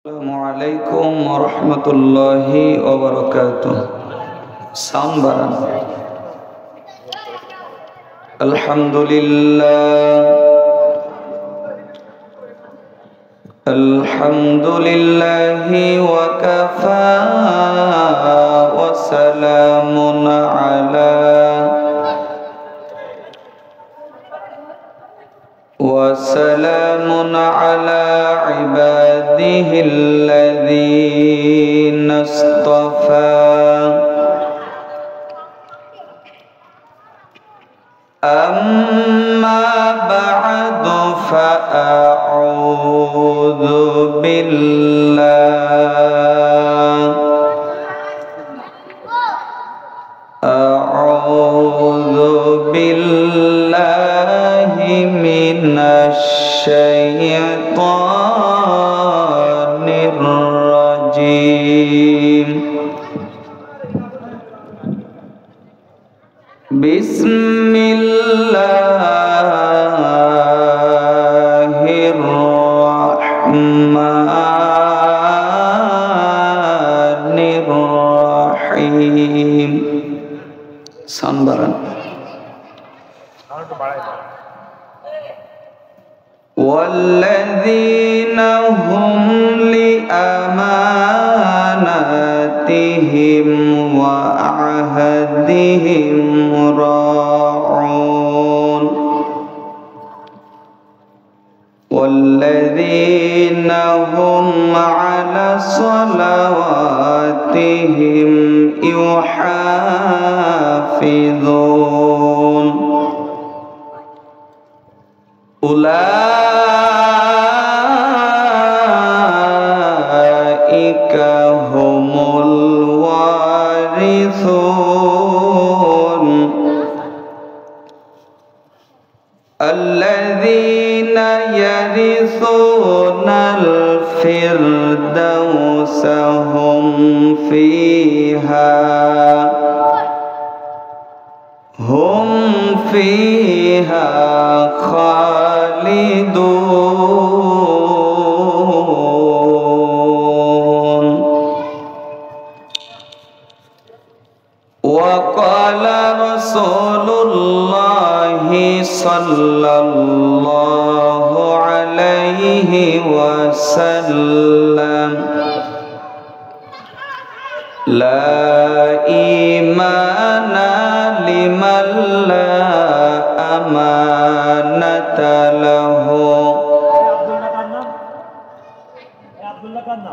Assalamualaikum warahmatullahi wabarakatuh. Sambaran. Alhamdulillahi wa kafa wa salamun ala ibadihi alladhina istafa. Amma ba'du fa'a'udhu billahi minasyaitanir rajim. Bismillahirrahmanirrahim. Sambaran. Walladzina hum li amanatihim wa ahadihim ra'un. Walladzina hum ala salawatihim yuhafidhun. Ulaika humul warithun alladzina yarithunal firdausa hum fiha khalidun. Wa qala Rasulullahi sallallahu alaihi wasallam, la imana liman la amanata lahu.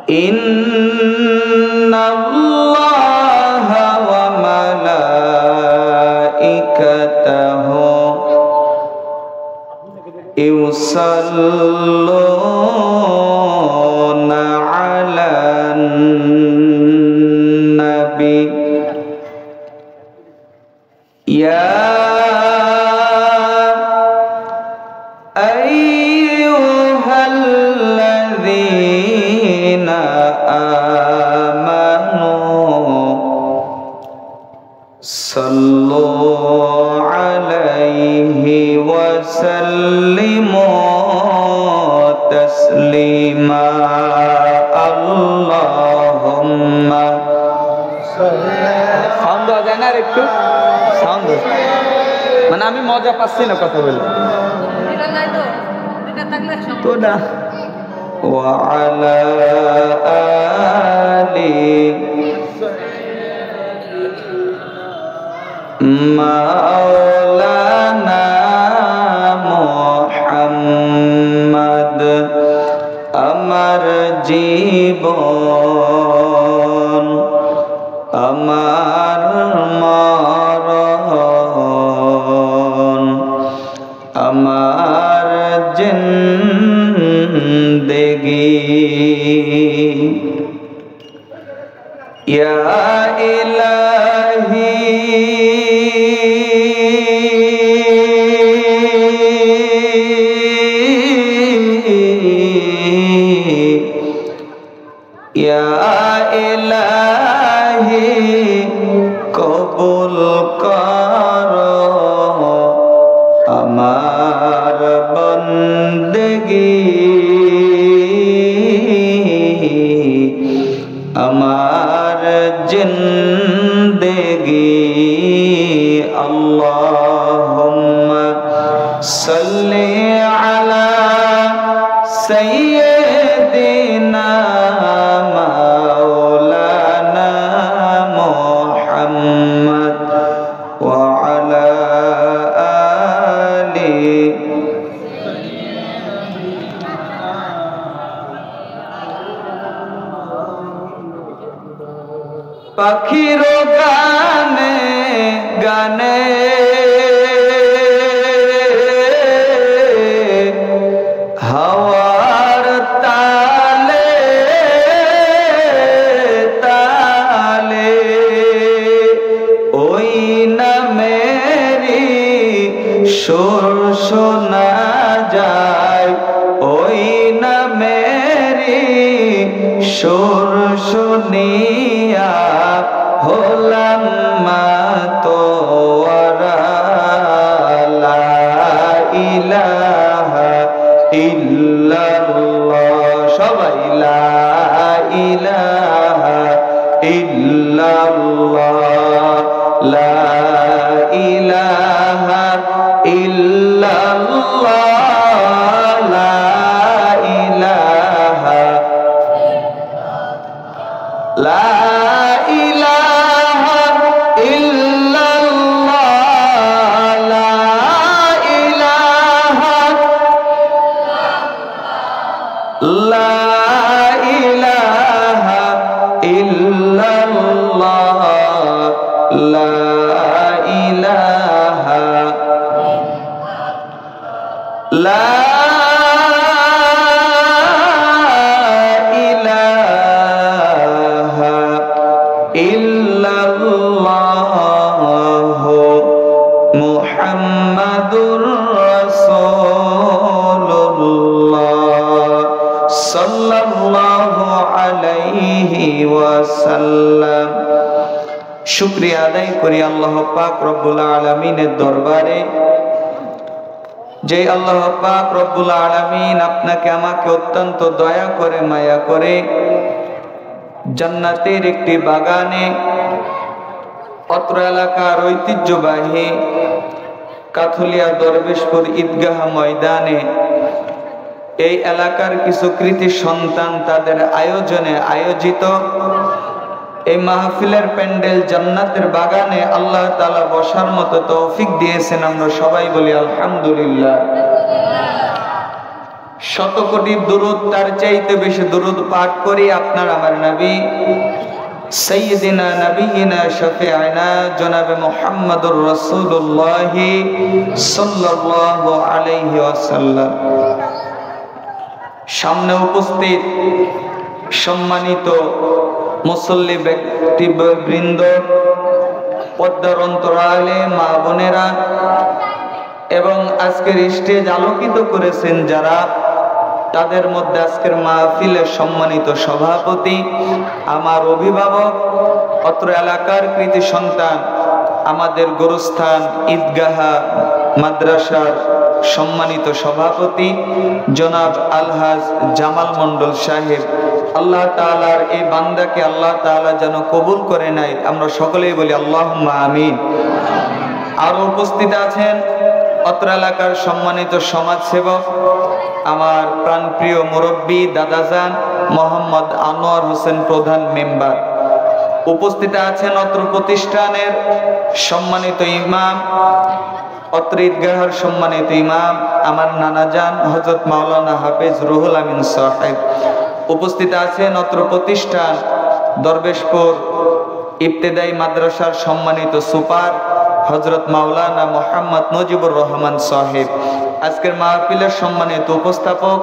Inna Allaha wa malaikatahu yusalluna ala nabi. Ya ayyuhalladzina amanu sallu alaihi wa sallimu taslima. Allahumma sound দেওয়া যায় না আর একটু sound, মানে আমি মজা পাচ্ছি না কথা বলে তো না। ওয়া আলা আলি মাওলানা মুহাম্মদ আমার জীবন আমার মরণ আমার জিন্দেগি। ইয়া ইলাহি ইয়া ইলাহি কবুল কর আমার বন্দগি। जिंदगी अल्लाहुम्मा सल्ली अला सय्यिदिना मौलाना मुहम्मद व अला आली পাখিরো গানে গানে হাওয়ার তালে তালে ওই না মেরি সুর শোনা যায় ওই না মেরি সুর শুনিয়া হলাম মাতোয়ারা লা ইলাহা ইল্লাল্লাহ সবাই লা ইলাহা ইল্লাল্লাহ লা ইলাহা ইল্লাল্লাহ লা ইলাহা লা মুহাম্মাদুর রাসূলুল্লাহ সাল্লাল্লাহু আলাইহি ওয়াসাল্লাম। শুকরিয়া আদায় করি আল্লাহ পাক রব্বুল আলামিনের দরবারে, যে আল্লাহ পাক রব্বুল আলামিন আপনাকে আমাকে অত্যন্ত দয়া করে মায়া করে জান্নাতের একটি বাগানে অত্র এলাকার ঐতিহ্যবাহী কাথুলিয়া দরবেশপুর ঈদগাহ ময়দানে এই এলাকার কিছু কৃতি সন্তান তাদের আয়োজনে আয়োজিত এই মাহফিলের প্যান্ডেল জান্নাতের বাগানে আল্লাহ তাআলা বসার মতো তৌফিক দিয়েছেন। আমরা সবাই বলি আলহামদুলিল্লাহ। শত কোটি দুরূদ তার চাইতে বেশি দুরূদ পাঠ করি আপনার আমার নবী সাইয়্যিদিনা নবিয়িনা শাফিঈনা জনাবে মুহাম্মদুর রাসূলুল্লাহ সাল্লাল্লাহু আলাইহি ওয়াসাল্লাম। সামনে উপস্থিত সম্মানিত মুসল্লি ব্যক্তিবৃন্দ, পর্দার অন্তরালে মা বোনেরা এবং আজকের স্টেজ আলোকিত করেছেন যারা, তাদের মধ্যে আজকের মাহফিলের সম্মানিত সভাপতি, আমার অভিভাবক, অত্র এলাকার কৃতি সন্তান, আমাদের গোরস্থান ঈদগাহ মাদ্রাসার সম্মানিত সভাপতি জনাব আলহাজ জামাল মন্ডল সাহেব, আল্লাহ তাআলার এই বান্দাকে আল্লাহ তাআলা যেন কবুল করে নেয়, আমরা সকলেই বলি আল্লাহুম্মা আমিন। আরো উপস্থিত আছেন অত্র এলাকার সম্মানিত সমাজসেবক, আমার প্রাণপ্রিয় মুরব্বী দাদাজান মোহাম্মদ আনোয়ার হোসেন প্রধান মেম্বার। উপস্থিত আছেন অত্র প্রতিষ্ঠানের সম্মানিত ইমাম, অত্র ঈদগাহের সম্মানিত ইমাম আমার নানাজান হযরত মাওলানা হাফেজ রুহুল আমিন সাহেব। উপস্থিত আছেন অত্র প্রতিষ্ঠান দরবেশপুর ইবতেদায়ী মাদ্রাসার সম্মানিত সুপার হযরত মাওলানা মোহাম্মদ মুজিবুর রহমান সাহেব। আজকের মাহফিলের সম্মানিত উপস্থাপক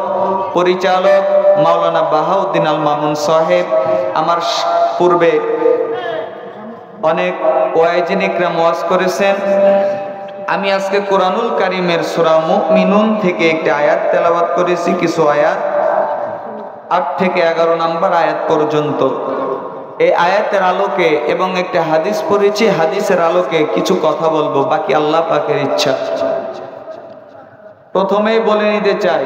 পরিচালক মাওলানা বাহাউদ্দিন আল মামুন সাহেব। আমার পূর্বে অনেক ওয়াইজিন ইকরাম ওয়াজ করেছেন। আমি আজকে কোরআনুল কারীমের সূরা মুমিনুন থেকে একটি আয়াত তেলাওয়াত করেছি, কিছু আয়াত 8 থেকে 11 নম্বর আয়াত পর্যন্ত। এই আয়াতের আলোকে এবং একটা হাদিস পড়েছি, হাদিসের আলোকে কিছু কথা বলবো, বাকি আল্লাহ পাকের ইচ্ছা। প্রথমেই বলে নিতে চাই,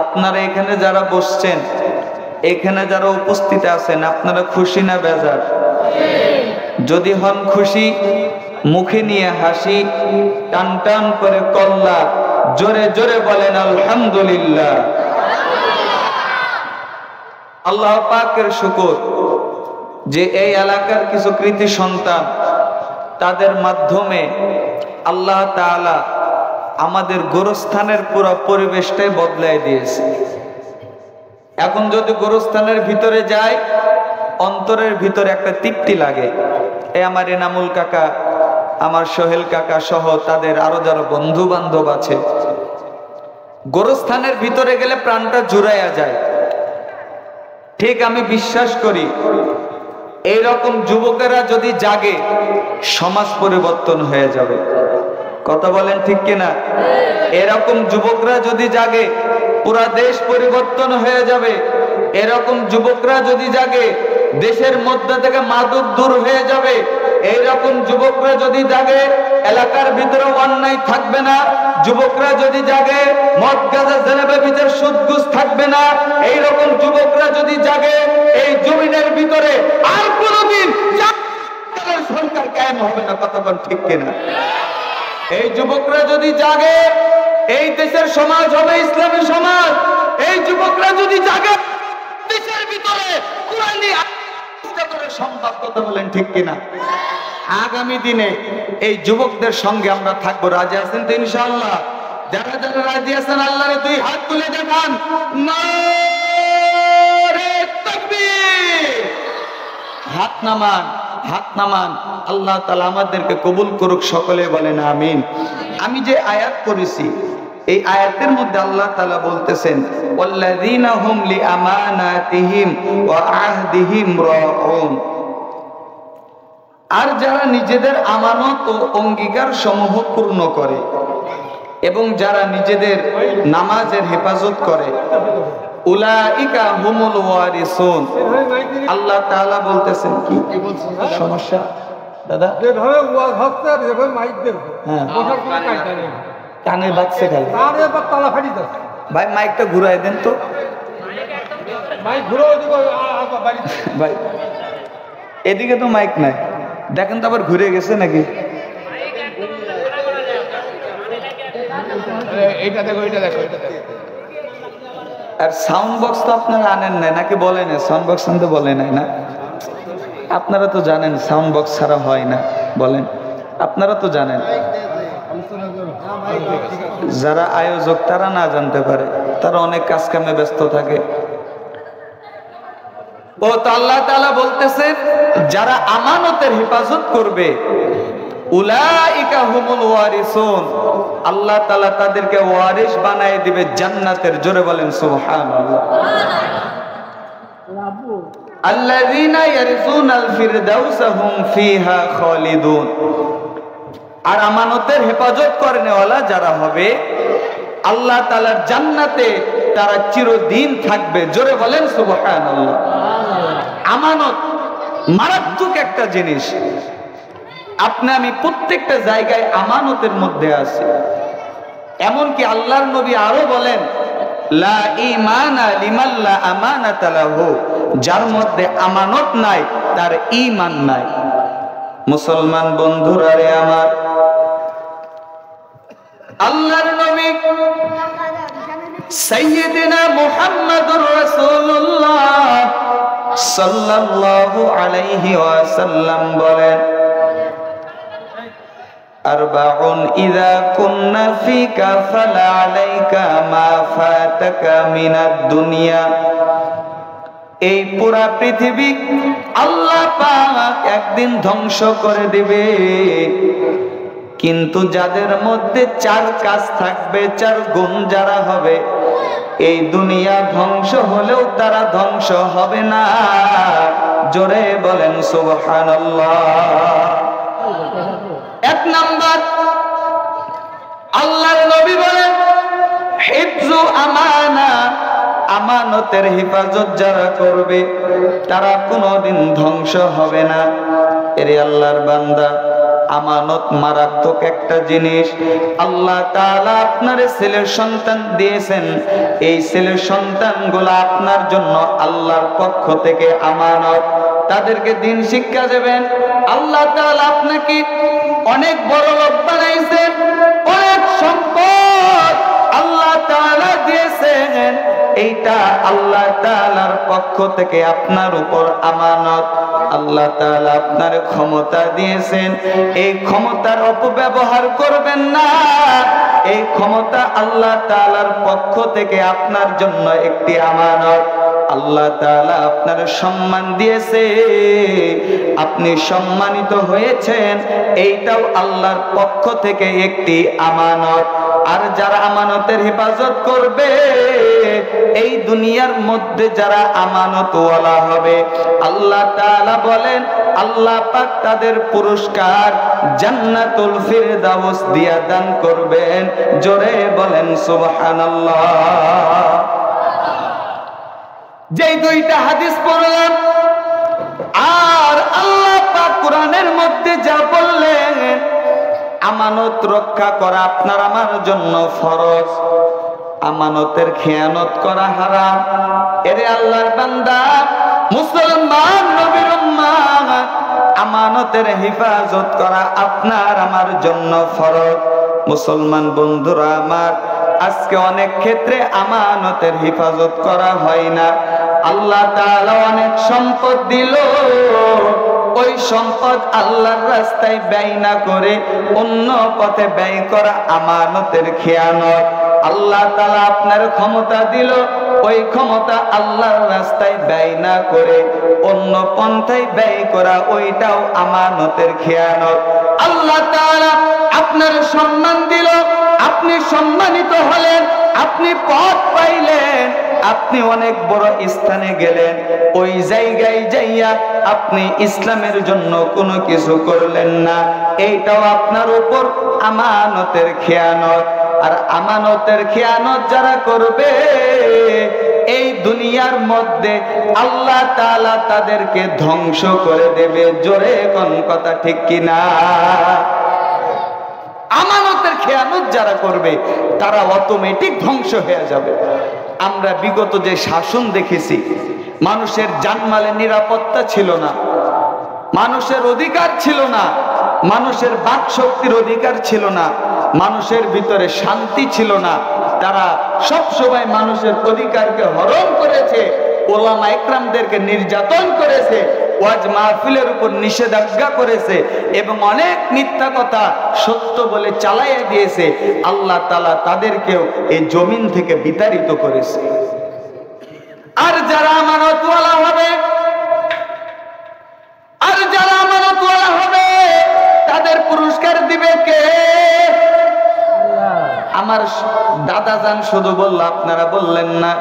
আপনারা এখানে যারা বসছেন, এখানে যারা উপস্থিত আছেন, আপনারা খুশি না বেজার? যদি হন খুশি মুখে নিয়ে হাসি, টান টান করে কল্লা, জোরে জোরে বলেন আলহামদুলিল্লাহ। আল্লাহ পাকের শুকর যে এই এলাকার কিছু কৃতি সন্তান, তাদের মাধ্যমে আল্লাহ তাআলা আমাদের গোরস্থানের পুরো পরিবেশটাই বদলাই দিয়েছে। এখন যদি গোরস্থানের ভিতরে যাই, অন্তরের ভিতরে একটা তৃপ্তি লাগে। এই আমার এনামুল কাকা, আমার সোহেল কাকা সহ তাদের আরো যারা বন্ধু বান্ধব আছে, গোরস্থানের ভিতরে গেলে প্রাণটা জুড়াইয়া যায়। ঠিক আমি বিশ্বাস করি এইরকম যুবকেরা যদি জাগে, সমাজ পরিবর্তন হয়ে যাবে। কথা বলেন ঠিক কিনা? এরকম যুবকরা যদি জাগে, পুরা দেশ পরিবর্তন হয়ে যাবে। এরকম যুবকরা যদি জাগে, দেশের মধ্যে থেকে মাদক দূর হয়ে যাবে। এইরকম যুবকরা যদি জাগে, এলাকার ভিতরে অন্যায় থাকবে না। যুবকরা যদি জাগে, মদ গাঁজা জেনাবে বিচার সুদ ঘুষ থাকবে না। এইরকম যুবকরা যদি জাগে, এই জমিনের ভিতরে আর কোনোদিন সরকার কায়েম হবে না। কথা বলেন ঠিক কিনা? এই যুবকরা যদি জাগে, এই দেশের সমাজ হবে ইসলামী সমাজ। এই যুবকরা যদি জাগে, দেশের ভিতরে কুরআনী সম্ভব। কথা বলেন ঠিক কিনা? আগামী দিনে এই যুবকদের সঙ্গে আমরা থাকবো। রাজি আছেন তো ইনশাআল্লাহ? যারা যারা রাজি আছেন আল্লাহর দুই হাত তুলে দেখান, নারে তাকবীর। হাত নামান, হাত নামান। আল্লাহ তাআলা আমাদেরকে কবুল করুক, সকলে বলেন আমিন। আমি যে আয়াত পড়েছি, এই আয়াতের মধ্যে আল্লাহ তাআলা বলতেছেন, ওয়াল্লাযীনা হুম লিআমানাতিহিম ওয়া আহদিহিম রাউন। আর যারা নিজেদের আমানত ও অঙ্গীকার সমূহ পূর্ণ করে এবং যারা নিজেদের নামাজের হেফাজত করে, উলাইকা হুমুল ওয়ারিসুন। আল্লাহ তাআলা বলতেছেন কি সমস্যা দাদা? যেভাবে ওয়াজ হচ্ছে, যেভাবে মাইক দেব, হ্যাঁ ওটার কোনো কায়দা নেই। কানে বাজছে খালি, আরে বাবা তালা ফাটি যাচ্ছে। ভাই মাইকটা ঘুরাই দেন তো, মাইক ঘুরাও দিব ভাই। এদিকে তো মাইক নাই, দেখেন তো আবার ঘুরে গেছে নাকি? এইটা দেখো, এইটা দেখো, এটা দেখো। আর সাউন্ড বক্স তো আপনারা আনেন নাই নাকি? বলেন সাউন্ড বক্স আনতে বলে নাই না? আপনারা তো জানেন সাউন্ড বক্স ছাড়া হয় না। বলেন, আপনারা তো জানেন। যারা আয়োজক তারা না জানতে পারে, তারা অনেক কাজ কামে ব্যস্ত থাকে। ও তো আল্লাহ তাআলা বলতেছেন, যারা আমানতের হেফাজত করবে, উলাইকা হুমুল ওয়ারিসুন। আল্লাহ তাআলা তাদেরকে ওয়ারিস বানায় দিবে জান্নাতের। জোরে বলেন সুবহানাল্লাহ। আল্লাযীনা ইয়ারসুনাল ফিরদাউসা হুম ফিহা খালিদুন। আর আমানতের হেফাজত করেনেওয়ালা যারা হবে, আল্লাহ তাআলার জান্নাতে তারা চিরদিন থাকবে। জোরে বলেন সুবহানাল্লাহ। আমানত মারাত্মক একটা জিনিস। আপনি আমি প্রত্যেকটা জায়গায় আমানতের মধ্যে আছি। এমনকি আল্লাহর নবী আরো বলেন, লা ঈমানা লিমান লা আমানাতা লাহু। যার মধ্যে আমানত নাই, তার ঈমান নাই। মুসলমান বন্ধুরা রে আমার, আল্লাহর নবী সাইয়্যিদিনা মুহাম্মাদুর রাসূলুল্লাহ সাল্লাল্লাহু আলাইহি ওয়াসাল্লাম বলেন, আরবাউন ইযা কুন্না ফিকা ফালা আলাইকা মা ফাতাকা মিনাদ দুনিয়া। এই পুরা পৃথিবী আল্লাহ পাক একদিন ধ্বংস করে দিবে, কিন্তু যাদের মধ্যে চার কাজ থাকবে, চার গুণ যারা হবে, এই দুনিয়া ধ্বংস হলেও তারা ধ্বংস হবে না। জোরে বলেন সুবহানাল্লাহ। এক নাম্বার, আল্লাহর নবী বলেন, হিফজু আমানা। আমানতের হেফাজত যারা করবে, তারা কোনোদিন ধ্বংস হবে না। এরে আল্লাহর বান্দা, আমানত মারাত্মক একটা জিনিস। আল্লাহ তাআলা আপনার ছেলের সন্তান দিয়েছেন, এই ছেলের সন্তানগুলো আপনার জন্য আল্লাহর পক্ষ থেকে আমানত। তাদেরকে দিন শিক্ষা দেবেন। আল্লাহ তাআলা আপনাকে অনেক বড় লোক বানাইছেন, অনেক সম্পদ আল্লাহ তাআলা দিয়েছেন। এইটা আল্লাহ তাআলার পক্ষ থেকে আপনার উপর আমানত। আল্লাহ তাআলা আপনার ক্ষমতা দিয়েছেন, এই ক্ষমতার অপব্যবহার করবেন না। এই ক্ষমতা আল্লাহ তাআলার পক্ষ থেকে আপনার জন্য একটি আমানত। আল্লাহ তাআলা আপনার সম্মান দিয়েছে, আপনি সম্মানিত হয়েছেন, এইটাও আল্লাহর পক্ষ থেকে একটি আমানত। আর যারা আমানতের হেফাজত করবে, এই দুনিয়ার মধ্যে যারা আমানতওয়ালা হবে, আল্লাহ তাআলা বলেন আল্লাহ পাক তাদের পুরস্কার জান্নাতুল ফিরদাউস দিয়া দান করবেন। জোরে বলেন সুবহানাল্লাহ। যেই দুইটা হাদিস পড়লাম, আর আল্লাহ পাক কোরআনের মধ্যে যা বললেন, আমানত রক্ষা করা আপনার আমার জন্য ফরজ, আমানতের খেয়ানত করা হারাম। এরে আল্লাহর বান্দা, মুসলমান নবীর উম্মাহ, আমানতের হেফাজত করা আপনার আমার জন্য ফরজ। মুসলমান বন্ধুরা আমার, আজকে অনেক ক্ষেত্রে আমানতের হেফাজত করা হয় না। আল্লাহ তাআলা অনেক সম্পদ দিল, ওই সম্পদ আল্লাহর রাস্তায় ব্যয় না করে অন্য পথে ব্যয় করা আমানতের খেয়ানত। আল্লাহ তাআলা আপনার ক্ষমতা দিল, ওই ক্ষমতা আল্লাহর রাস্তায় ব্যয় না করে অন্য পন্থায় ব্যয় করা, ওইটাও আমানতের খেয়ানত। আল্লাহ তাআলা আপনার সম্মান দিল, আপনি সম্মানিত হলেন, আপনি পদ পাইলেন, আপনি অনেক বড় স্থানে গেলেন, ওই জায়গায় যাইয়া আপনি ইসলামের জন্য কোনো কিছু করলেন না, এইটাও আপনার উপর আমানতের খেয়ানত। আর আমানতের খেয়ানত যারা করবে, এই দুনিয়ার মধ্যে আল্লাহ তাআলা তাদেরকে ধ্বংস করে দেবে। জোরে কোন কথা ঠিক কিনা? আমানতের খেয়ানত যারা করবে, তারা অটোমেটিক ধ্বংস হয়ে যাবে। আমরা বিগত যে শাসন দেখেছি, মানুষের জানমালের নিরাপত্তা ছিল না, মানুষের অধিকার ছিল না, মানুষের বাক শক্তির অধিকার ছিল না, মানুষের ভিতরে শান্তি ছিল না। তারা সব সময় মানুষের অধিকারকে হরণ করেছে, ওলামা ইকরামদেরকে নির্যাতন করেছে, ওয়াজ মাহফিলের উপর নিষেধাজ্ঞা করেছে এবং অনেক মিথ্যা কথা সত্য বলে চালাইয়া দিয়েছে। আল্লাহ তাআলা তাদেরকেও এই জমিন থেকে বিতাড়িত করেছে। আর যারা আমানতওয়ালা হবে, আর যারা আমানতওয়ালা হবে, তাদের পুরস্কার দিবে কে? আমার দাদা জান শুধু বলল, আপনারা বললেন না।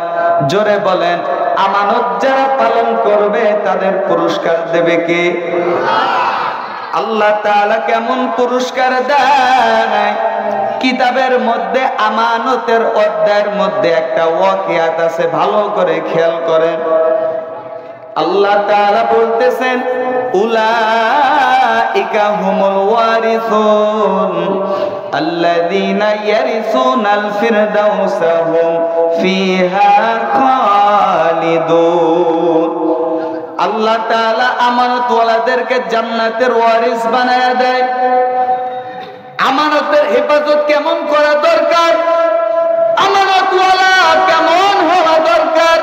জোরে বলেন, আমানত যারা পালন করবে তাদের পুরস্কার দেবে কে? আল্লাহ তাআলা কেমন পুরস্কার দেয়? কিতাবের মধ্যে আমানতের অধ্যায়ের মধ্যে একটা ওয়াকিয়াত আছে, ভালো করে খেয়াল করেন। আল্লাহ তাআলা বলতেছেন, উলাইকা হুমুল ওয়ারিসুন আল্লাযীনা ইয়ারিসুনাল ফিরদাউসা হুম ফিহা খালিদুন। আল্লাহ তাআলা আমানতওয়ালাদেরকে জান্নাতের ওয়ারিস বানায়া দেয়। আমানতের হেফাজত কেমন করা দরকার, আমানতওয়ালা কেমন হওয়া দরকার,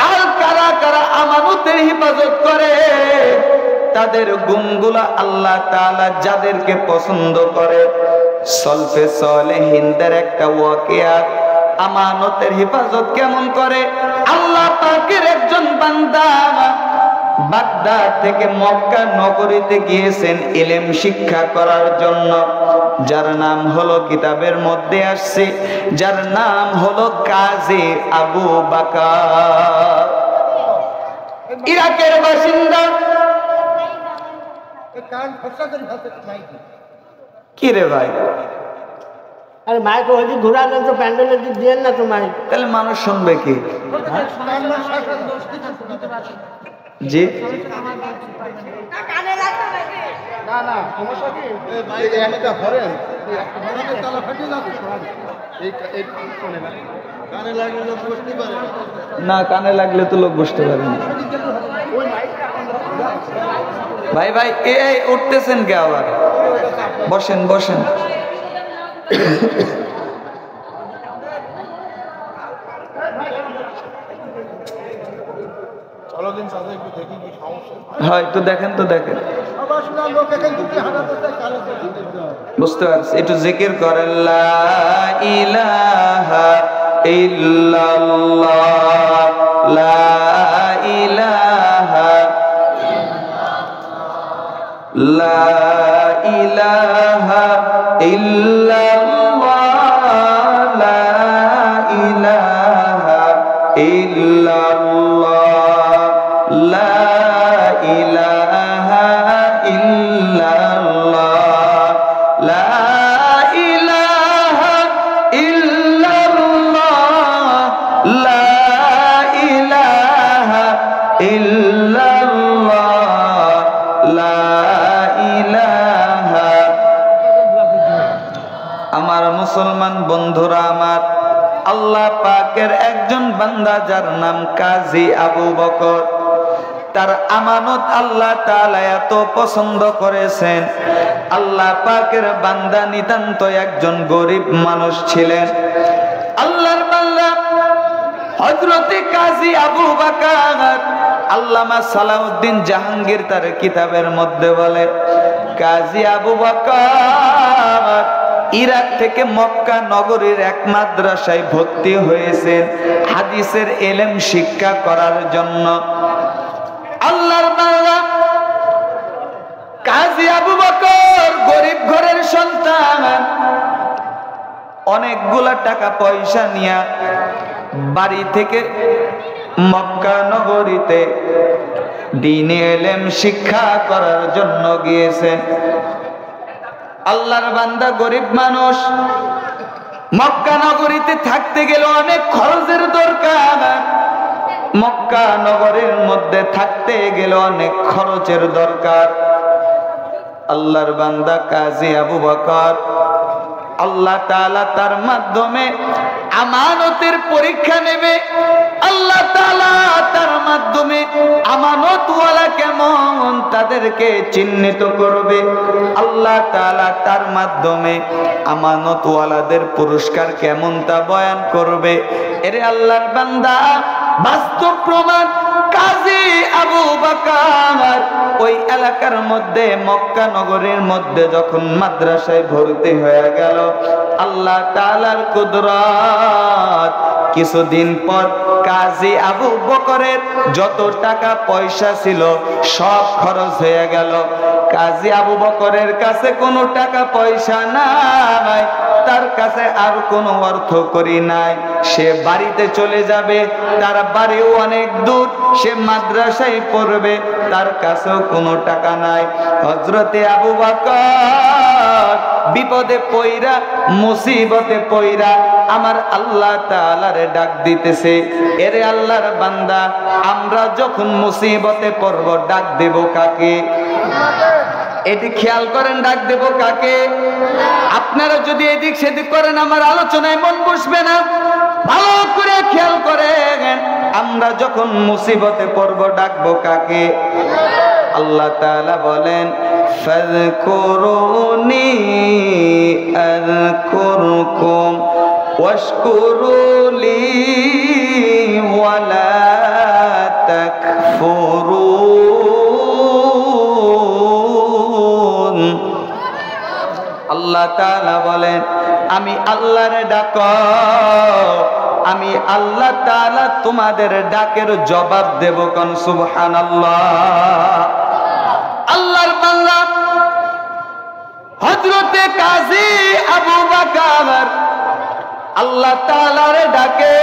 আর কারা কারা আমানতের হেফাজত করে, তাদের গুণগুলা আল্লাহ তাআলা যাদেরকে পছন্দ করে। সলফে সালেহিনদের একটা ওয়াকিয়াত, আমানতের হেফাজত কেমন করে। আল্লাহ পাকের একজন বান্দা বাগদাদ থেকে মক্কা নগরীতে গিয়েছেন ইলম শিক্ষা করার জন্য, যার নাম হলো কিতাবের মধ্যে আসছে, যার নাম হলো কাজী আবু বাকার, ইরাকের বাসিন্দা। কি রে ভাই, আরে মাইক ওইদিক ঘুরা দেন তো, প্যান্ডেলের দিক দিয়েন না তো মাইক, তাহলে মানুষ শুনবে কি? জি না না সমস্যা কি, একটা ধরেন তালা ফাটিয়ে যাবে, কানে লাগলে লোক বুঝতে পারে না, কানে লাগলে তো লোক বুঝতে পারে না। ওই মাইকটা ভাই ভাই এই উঠতেছেন কে আবার? বসেন বসেন। হয় তো দেখেন তো দেখেন, বুঝতে পারছি। একটু জিকির করেন, লা ইলাহা ইল্লাল্লাহ, লা ইলাহা, লা ইলাহা ইল্লাল্লাহ, লা ইলাহা ইল্লাল্লাহ, লা ইলাহা ইল্লাল্লাহ, লা ইলাহা ইল্লাল্লাহ, লা ইলাহা ইল্লাল্লাহ, লা ইলাহা। আমার মুসলমান বন্ধুরা, আমার আল্লাহ পাকের একজন বান্দা যার নাম কাজী আবু বকর, তার আমানত আল্লাহ তাআলা এত পছন্দ করেছেন। আল্লাহ পাকের বান্দা নিতান্ত একজন গরিব মানুষ ছিলেন। আল্লাহর বান্দা হযরতে কাজী আবু বকর, আল্লামা সালাউদ্দিন জাহাঙ্গীর তার কিতাবের মধ্যে বলে, কাজী আবু বকর ইরাক থেকে মক্কা নগরীর এক মাদ্রাসায় ভর্তি হয়েছেন হাদিসের ইলম শিক্ষা করার জন্য। আল্লাহর বান্দা কাজী আবু বকর গরিব ঘরের সন্তান, অনেকগুলা টাকা পয়সা নিয়ে বাড়ি থেকে মক্কা নগরীতে দ্বীনে ইলম শিক্ষা করার জন্য গিয়েছেন। আল্লাহর বান্দা গরিব মানুষ, মক্কা নগরীতে থাকতে গেলে অনেক খরচের দরকার, মক্কা নগরীর মধ্যে থাকতে গেলে অনেক খরচের দরকার। আল্লাহর বান্দা কাজী আবু বকর, আল্লাহ তাআলা তার মাধ্যমে আমানতের পরীক্ষা নেবে। আল্লাহ তাআলা তার মাধ্যমে আমানতওয়ালা কেমন তাদেরকে চিহ্নিত করবে। আল্লাহ তাআলা তার মাধ্যমে আমানতওয়ালাদের পুরস্কার কেমন তা বয়ান করবে। এরে আল্লাহর বান্দা, বাস্তব প্রমাণ কাজী আবু বকর ওই এলাকার মধ্যে মক্কা নগরীর মধ্যে যখন মাদ্রাসায় ভর্তি হয়ে গেল, আল্লাহ তাআলার কুদরত, কিছুদিন পর কাজী আবু বকরের যত টাকা পয়সা ছিল সব খরচ হয়ে গেল। কাজী আবু বকরের কাছে কোনো টাকা পয়সা নাই, তার কাছে আর কোনো অর্থ করি নাই। সে বাড়িতে চলে যাবে, তার বাড়িও অনেক দূর, সে মাদ্রাসায় পড়বে, তার কাছেও কোনো টাকা নাই। হযরতে আবু বকর বিপদে পইরা, মুসিবতে পইরা আমার আল্লাহ তাআলারে ডাক দিতেছে। এরে আল্লাহর বান্দা, আমরা যখন মুসিবতে পড়ব ডাক দেব কাকে? এটি খেয়াল করেন, ডাক দেব কাকে? আপনারা যদি এদিক সেদিক করেন আমার আলোচনায় মন বসবে না। ভালো করে খেয়াল করেন, আমরা যখন মুসিবতে পড়ব ডাকবো কাকে? আল্লাহ তাআলা বলেন, ফাযকুরুনি আযকুরকুম ওয়াশকুরুলি ওয়ালা তাকফুরুন। আল্লাহ তাআলা বলেন, আমি আল্লাহরে ডাকো, আমি আল্লাহ তাআলা তোমাদের ডাকের জবাব দেব। কোন সুবহানাল্লাহ। আল্লাহর বান্দা হযরতে কাজী আবু বকর আল্লাহ তাআলারে ডাকে,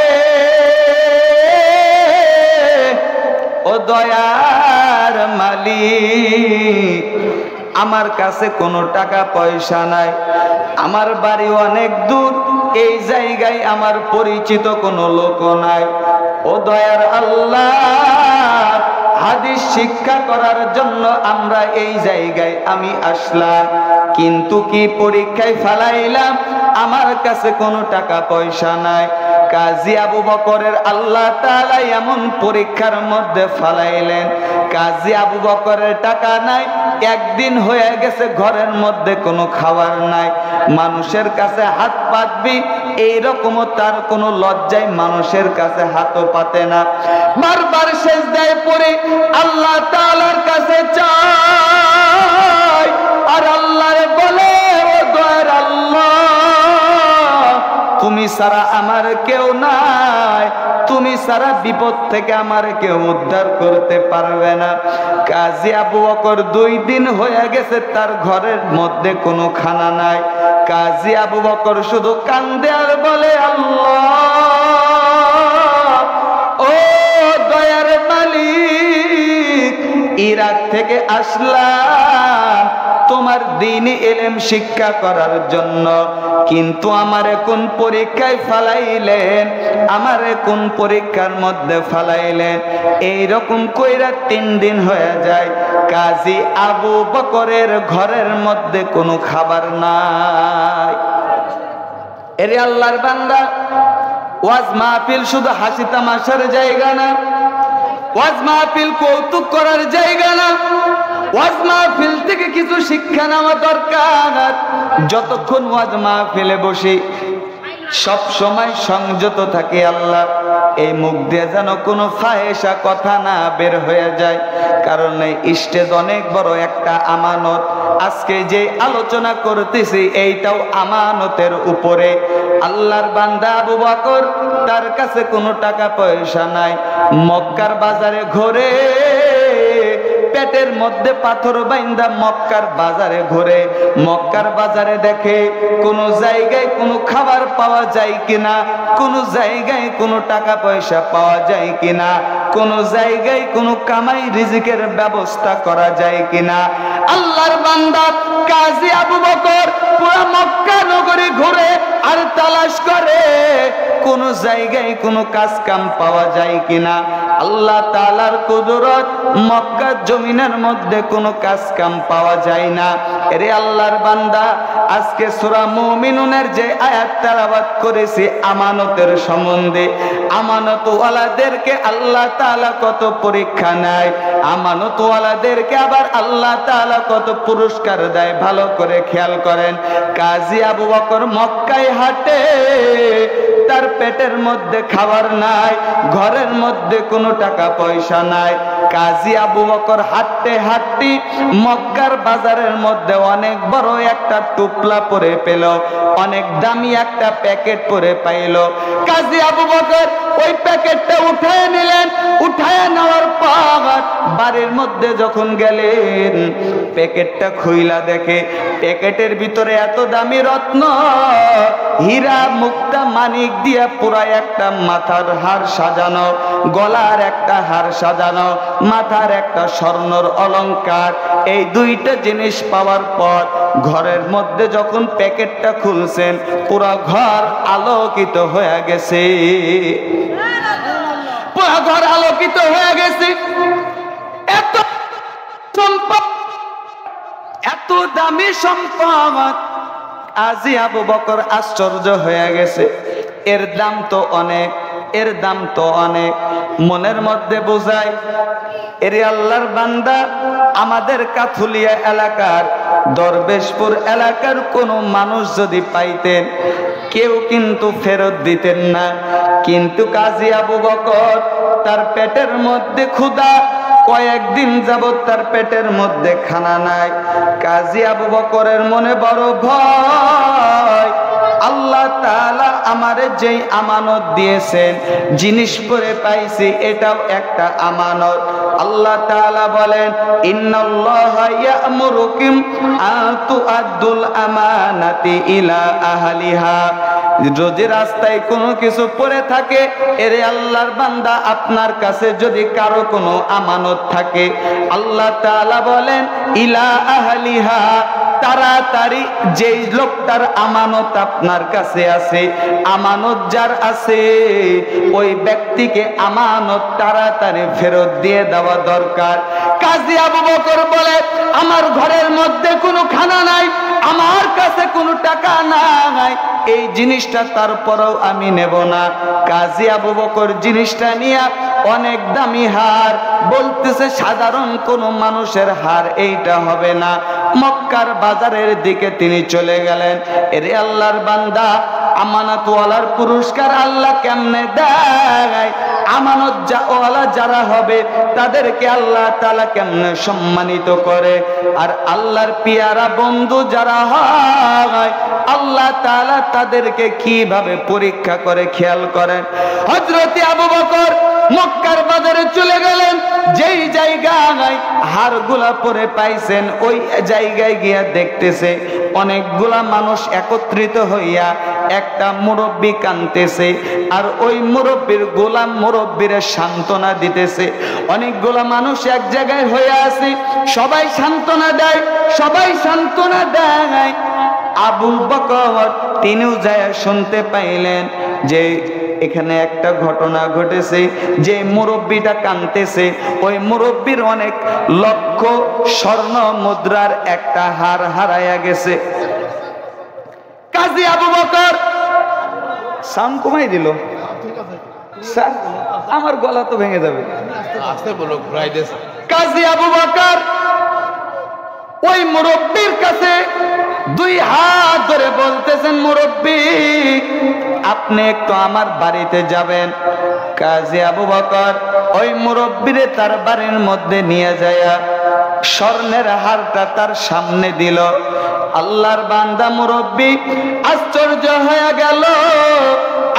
ও দয়ার মালিক, আমার কাছে কোনো টাকা পয়সা নাই, আমার বাড়ি অনেক দূর, এই জায়গায় আমার পরিচিত কোনো লোক নাই। ও দয়ার আল্লাহ, হাদিস শিক্ষা করার জন্য আমরা এই জায়গায় আমি আসলাম, কিন্তু কি পরীক্ষায় ফালাইলাম, আমার কাছে কোনো টাকা পয়সা নাই। কাজী আবু বকরের আল্লাহ তাআলা এমন পরীক্ষার মধ্যে ফালাইলেন, কাজী আবু বকরের টাকা নাই, একদিন হয়ে গেছে ঘরের মধ্যে কোনো খাবার নাই, মানুষের কাছে হাত পাতবি এইরকমও তার কোনো লজ্জায় মানুষের কাছে হাতও পাতে না। বারবার সেজদায় পড়ে আল্লাহ তাআলার কাছে চায় আর আল্লাহরে বলে, ও দয়ার আল্লাহ, তুমি ছাড়া আমার কেউ নাই, তুমি ছাড়া বিপদ থেকে আমার কেউ উদ্ধার করতে পারবে না। কাজী আবু বকর 2 দিন হয়ে গেছে তার ঘরের মধ্যে কোনো খানা নাই। কাজী আবু বকর শুধু কান্দে আর বলে, আল্লাহ, ও দয়ার মালিক, ইরাক থেকে আসলাম তোমার দ্বীনি ইলম শিক্ষা করার জন্য, কিন্তু আমারে কোন পরীক্ষায় ফালাইলেন, আমারে কোন পরীক্ষার মধ্যে ফালাইলেন। এইরকম কইরা 3 দিন হয়ে যায়, কাজী আবু বকরের ঘরের মধ্যে কোনো খাবার নাই। এরে আল্লাহর বান্দা, ওয়াজ মাহফিল শুধু হাসি তামাশার জায়গা না, ওয়াজ মাহফিল কৌতুক করার জায়গা না, ওয়াজ মাহফিল থেকে কিছু শিক্ষা নেওয়া দরকার। যতক্ষণ ওয়াজ মাহফিলে বসি সব সময় সংযত থাকে আল্লাহ, এই মুখ দিয়ে যেন কোনো ফাহেসা কথা না বের হয়ে যায়, কারণ এই স্টেজ অনেক বড় একটা আমানত। আজকে যে আলোচনা করতেছি এইটাও আমানতের উপরে। আল্লাহর বান্দা আবু বকর, তার কাছে কোনো টাকা পয়সা নাই, মক্কার বাজারে ঘোরে, পেটের মধ্যে পাথর বাইন্দা মক্কার বাজারে ঘোরে, মক্কার বাজারে দেখে কোন জায়গায় কোনো খাবার পাওয়া যায় কিনা, কোন জায়গায় কোনো টাকা পয়সা পাওয়া যায় কিনা, কোন জায়গায় কোনো কামাই রিজিকের ব্যবস্থা করা যায় কিনা। আল্লাহর বান্দা কাজী আবু বকর পুরো মক্কা নগরী ঘুরে আর তালাশ করে কোন জায়গায় কোনো কাজ কাম পাওয়া যায় কিনা। আল্লাহ তাআলার কুদরত, মক্কার জমিনের মধ্যে কোনো কাজ কাম পাওয়া যায় না। এরে আল্লাহর বান্দা, আজকে সূরা মুমিনুনের যে আয়াত তেলাওয়াত করেছি আমানতের সম্বন্ধে, আমানতওয়ালাদেরকে আল্লাহ তাআলা কত পরীক্ষা নেয়, আমানতওয়ালাদেরকে আবার আল্লাহ তাআলা কত পুরস্কার দেয়, ভালো করে খেয়াল করেন। কাজী আবু বকর মক্কায় হাঁটে, তার পেটের মধ্যে খাবার নাই, ঘরের মধ্যে কোনো টাকা পয়সা নাই। কাজী আবু বকর হাঁটতে হাঁটতে মক্কার বাজারের মধ্যে অনেক বড় একটা টুপলা পরে পেল, অনেক দামি একটা প্যাকেট পরে পাইল। কাজী আবু বকর ওই প্যাকেটটা উঠায় নিলেন, উঠায় নেওয়ার পর বাড়ির মধ্যে যখন গেলেন, প্যাকেটটা খুইলা দেখে প্যাকেটের ভিতরে এত দামি রত্ন, হীরা, মুক্তা, মানিক দিয়া পুরা একটা মাথার হার সাজানো, গলার একটা হার সাজানো, মাথার একটা স্বর্ণর অলংকার। এই 2টা জিনিস পাওয়ার পর ঘরের মধ্যে যখন প্যাকেটটা খুলছেন, পুরা ঘর আলোকিত হয়ে গেছে, পুরা ঘর আলোকিত হয়ে গেছে। এত সম্পদ, এত দামি সম্পদ, কাজী আবু বকর আশ্চর্য হয়ে গেছে। এর দাম তো অনেক, এর দাম তো অনেক। মনের মধ্যে বোঝায়, এরে আল্লাহর বান্দা, আমাদের কাথুলিয়া এলাকার, দরবেশপুর এলাকার কোনো মানুষ যদি পাইতেন, কেউ কিন্তু ফেরত দিতেন না। কিন্তু কাজী আবু বকর, তার পেটের মধ্যে ক্ষুধা, কয়েকদিন যাবত তার পেটের মধ্যে খানা নাই। কাজী আবু বকরের মনে বড় ভয়, আল্লাহ তাআলা আমারে যেই আমানত দিয়েছেন, জিনিস পরে পাইছি, এটাও একটা আমানত। আল্লাহ তাআলা বলেন, ইন্নাল্লাহা ইয়া'মুরুকুম আন তুআদ্দুল আমানাতি ইলা আহলিহা। যদি রাস্তায় কোনো কিছু পড়ে থাকে, এরে আল্লাহর বান্দা, আপনার কাছে যদি কারো কোনো আমানত থাকে, আল্লাহ তাআলা বলেন ইলা আহলিহা, তাড়াতাড়ি যেই লোকটার আমানত আপনার কাছে আছে, আমানত যার আছে, ওই ব্যক্তিকে আমানত তাড়াতাড়ি ফেরত দিয়ে দেওয়া দরকার। কাজী আবু বকর বলে, আমার ঘরের মধ্যে কোনো খানা নাই, আমার কাছে কোনো টাকা নাই, এই জিনিসটা তারপরেও আমি নেব না। কাজী আবু বকর জিনিসটা নিয়ে অনেক দামি হার, বলতেছে সাধারণ কোন মানুষের হার এইটা হবে না। মক্কার বাজারের দিকে তিনি চলে গেলেন। এরে আল্লাহর বান্দা, আমানতওয়ালার পুরস্কার আল্লাহ কেমনে দেয়? আমানত ওয়ালা যারা হবে তাদেরকে আল্লাহ তাআলা কেমনে সম্মানিত করে? আর আল্লাহর পিয়ারা বন্ধু যারা হয় আল্লাহ তাআলা তাদেরকে কিভাবে পরীক্ষা করে খেয়াল করেন। হযরত আবু বকর মক্কার বাজারে চলে গেলেন। যেই জায়গায় হারগুলা পরে পাইছেন ওই জায়গায় গিয়া দেখতেছে অনেকগুলা মানুষ একত্রিত হইয়া একটা মুরব্বী কাঁদতেছে, আর ওই মুরব্বীর গোলাম মুরব্বীরে সান্ত্বনা দিতেছে। অনেকগুলা মানুষ এক জায়গায় হয়ে আছে, সবাই সান্ত্বনা দেয়, সবাই সান্ত্বনা দেয়। আবু বকর তিনিও যায় শুনতে পাইলেন যে এখানে একটা ঘটনা ঘটেছে, যে মুরব্বীটা কাঁদতেছে ওই মুরব্বীর অনেক লক্ষ স্বর্ণ মুদ্রার একটা হার হারাইয়া গেছে। কাজী আবু বকর সাউন্ড কমাই দিল, স্যার আমার গলা তো ভেঙে যাবে। কাজী আবু বকর ওই মুরব্বীর কাছে দুই হাত ধরে বলতেছেন, মুরব্বী আপনি একটু আমার বাড়িতে যাবেন। কাজী আবু বকর ওই মুরব্বীরে তার বাড়ির মধ্যে নিয়ে যায় স্বর্ণের হারটা তার সামনে দিল। আল্লাহর বান্দা মুরব্বী আশ্চর্য হয়ে গেল।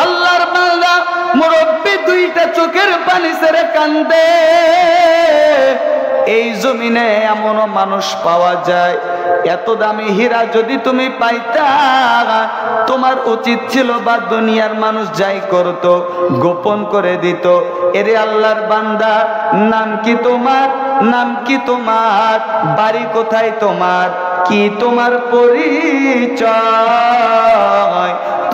আল্লাহর বান্দা মুরব্বী দুইটা চোখের পানি ছেড়ে কান্দে। এই জমিনে এমনও মানুষ পাওয়া যায়, এত দামি হীরা যদি তুমি পাইতা তোমার উচিত ছিল বা দুনিয়ার মানুষ যাই করতো গোপন করে দিত। এরে আল্লাহর বান্দা, নাম কি তোমার? নাম কি তোমার? বাড়ি কোথায় তোমার? কি তোমার পরিচয়?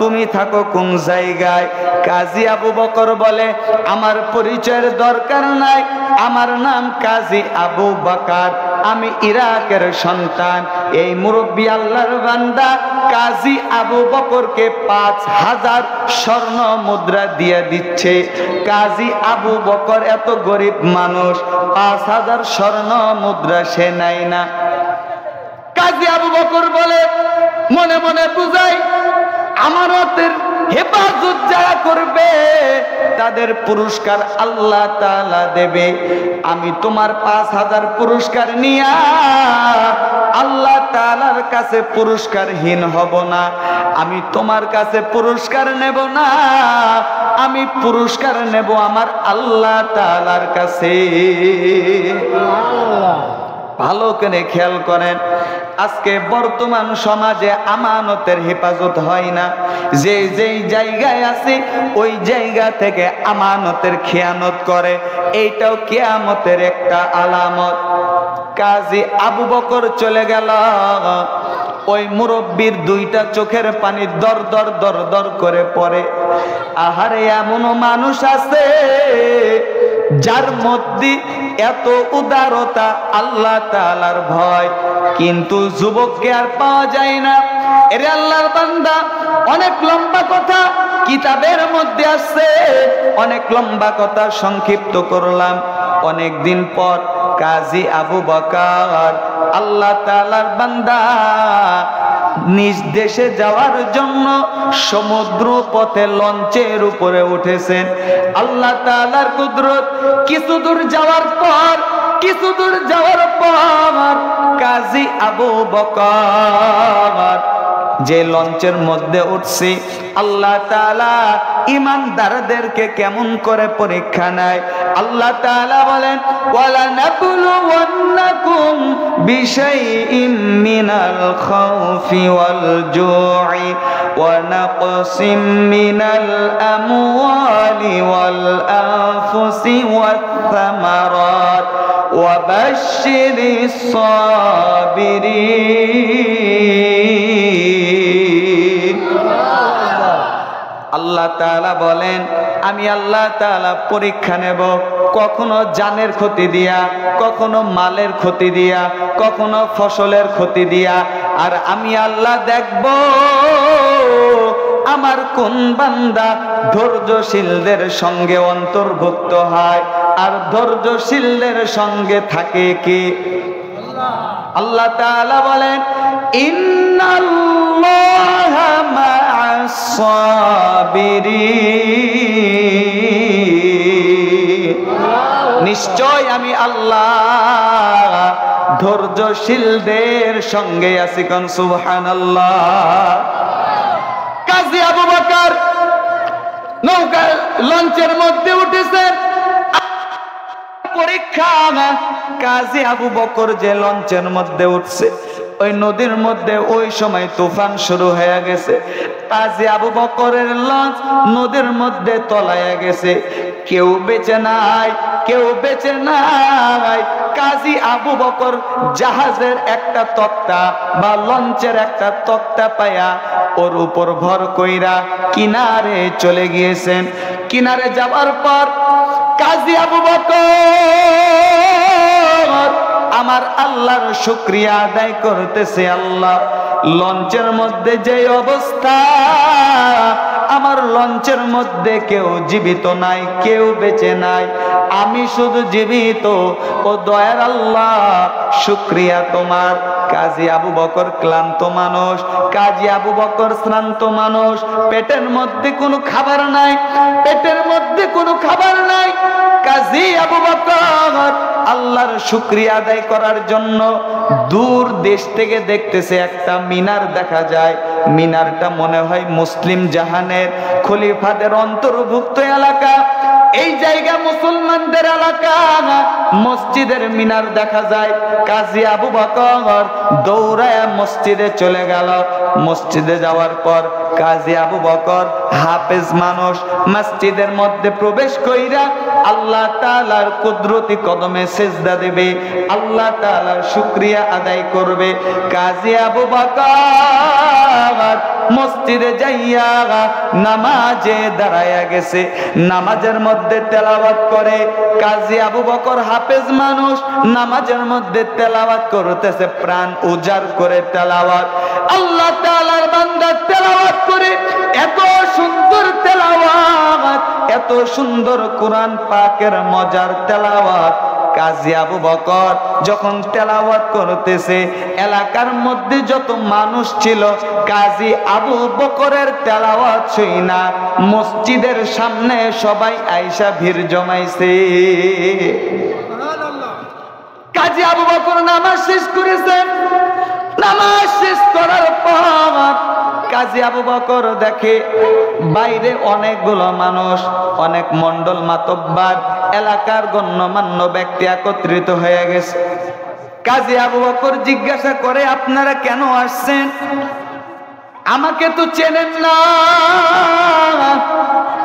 তুমি থাকো কোন জায়গায়? কাজী আবু বকর বলে আমার পরিচয়ের দরকার নাই, আমার নাম কাজী আবু বকর, আমি ইরাকের সন্তান। এই মুরব্বী আল্লাহর বান্দা কাজী আবু বকরকে 5000 স্বর্ণ মুদ্রা দিয়ে দিচ্ছে। কাজী আবু বকর এত গরিব মানুষ, 5000 স্বর্ণ মুদ্রা সে নাই না। কাজী আবু বকর বলে মনে মনে বুঝাই, আমানতের হেফাজত যারা করবে তাদের পুরস্কার আল্লাহ তাআলা দেবে। আমি তোমার 5000 পুরস্কার নিয়া আল্লাহ তাআলার কাছে পুরস্কারহীন হব না। আমি তোমার কাছে পুরস্কার নেব না, আমি পুরস্কার নেব আমার আল্লাহ তাআলার কাছে। ভালো করে খেয়াল করেন, আজকে বর্তমান সমাজে আমানতের হেফাজত হয় না। যে যেই জায়গায় আছে ওই জায়গা থেকে আমানতের খেয়ানত করে, এইটাও কিয়ামতের একটা আলামত। কাজী আবু বকর চলে গেল। ওই মুরব্বীর দুইটা চোখের পানি দর দর দর দর করে পড়ে। আহারে এমনও মানুষ আছে যার মধ্যে এত উদারতা, আল্লাহ তাআলার ভয়, কিন্তু যুবককে আর পাওয়া যায় না। এরে আল্লাহর বান্দা, অনেক লম্বা কথা কিতাবের মধ্যে আছে, অনেক লম্বা কথা সংক্ষিপ্ত করলাম। অনেক দিন পর কাজী আবু বকর আল্লাহ তাআলার বান্দা নিজ দেশে যাওয়ার জন্য সমুদ্র পথে লঞ্চের উপরে উঠেছেন। আল্লাহ তাআলার কুদরত, কিছু দূর যাওয়ার পর কাজী আবু বকর যে লঞ্চের মধ্যে উঠছে, আল্লাহ তাআলা ঈমানদারদেরকে কেমন করে পরীক্ষা নেয়। আল্লাহ তাআলা বলেন, ওয়ালা নাবলুওয়ান্নাকুম বিশাইইম মিনাল খাউফি ওয়াল জু'i ওয়া নাকসিম মিনাল আমওয়ালি ওয়াল আনফুসি ওয়াত থামারাত ওয়া বাশশিরিস সাবিরিন। আল্লাহ তাআলা বলেন, আমি আল্লাহ তাআলা পরীক্ষা নেব, কখনো জানের ক্ষতি দিয়া, কখনো মালের ক্ষতি দিয়া, কখনো ফসলের ক্ষতি দিয়া আর আমি আল্লাহ দেখব আমার কোন বান্দা ধৈর্যশীলদের সঙ্গে অন্তর্ভুক্ত হয় আর ধৈর্যশীলদের সঙ্গে থাকে কে? আল্লাহ তাআলা বলেন ইন্নাল্লাহা মা'আস সাবিরিন, নিশ্চয় আমি আল্লাহ ধৈর্যশীলদের সঙ্গে আছি। কোন সুবহানাল্লাহ। কাজী আবু বকর নৌকা লঞ্চের মধ্যে উঠেছেন, পরীক্ষা। কাজী আবু বকর যে লঞ্চের মধ্যে উঠছে, ওই নদীর মধ্যে ওই সময় তুফান শুরু হয়ে গেছে। কাজী আবু বকরের লঞ্চ নদীর মধ্যে তলায়া গেছে, কেউ বেঁচে নাই, কেউ বেঁচে নাই। কাজী আবু বকর জাহাজের একটা তক্তা বা লঞ্চের একটা তক্তা পায়া ওর উপর ভর কইরা কিনারে চলে গিয়েছেন। কিনারে যাবার পর কাজী আবু বকর আমার আল্লাহর শুকরিয়া আদায় করতেছে। আল্লাহ, লঞ্চের মধ্যে যে অবস্থা, আমার লঞ্চের মধ্যে কেউ জীবিত নাই, কেউ বেঁচে নাই, আমি শুধু জীবিত। ও দয়ার আল্লাহ, শুকরিয়া তোমার। কাজী আবু বকর ক্লান্ত মানুষ, কাজী আবু বকর শ্রান্ত মানুষ, পেটের মধ্যে কোনো খাবার নাই, পেটের মধ্যে কোনো খাবার নাই। কাজী আবু বকর আল্লাহর শুকরিয়া আদায় করার জন্য দূর দেশ থেকে দেখতেছে একটা মিনার দেখা যায়। মিনারটা মনে হয় মুসলিম জাহানের খলিফাদের অন্তর্ভুক্ত এলাকা। এই জায়গা মুসলমানদের এলাকা, মসজিদের মিনার দেখা যায়। কাজী আবু বকর দৌড়ায় মসজিদে চলে গেল। মসজিদে যাওয়ার পর কাজী আবু বকর হাফেজ মানুষ, মসজিদের মধ্যে প্রবেশ কইরা আল্লাহ তাআলার কুদরতি কদমে সিজদা দেবে, আল্লাহ তাআলার শুকরিয়া আদায় করবে। কাজী আবু বকর মসজিদে যাইয়া নামাজে দাঁড়ায়া গেছে, নামাজের মধ্যে তেলাওয়াত করে। কাজী আবু বকর হাফেজ মানুষ, নামাজের মধ্যে তেলাওয়াত করতেছে, প্রাণ উজাড় করে তেলাওয়াত। আল্লাহ তাআলার বান্দা তেলাওয়াত করে, এত সুন্দর তেলাওয়াত, এত সুন্দর কোরআন পাকের মজার তেলাওয়াত। কাজী আবু বকর যখন তেলাওয়াত করতেছে, এলাকার মধ্যে যত মানুষ ছিল কাজী আবু বকরের তেলাওয়াত শুইনা মসজিদের সামনে সবাই আইসা ভিড় জমাইছে। কাজী আবু বকর নামাজ শেষ করেছেন। নামাজ শেষ করার পর কাজী আবু বকর দেখে বাইরে অনেকগুলো মানুষ, অনেক মন্ডল মাতব্বার, এলাকার গণ্যমান্য ব্যক্তি একত্রিত হয়ে গেছে। কাজী আবু বকর জিজ্ঞাসা করে, আপনারা কেন আসছেন? আমাকে তো চেনেন না।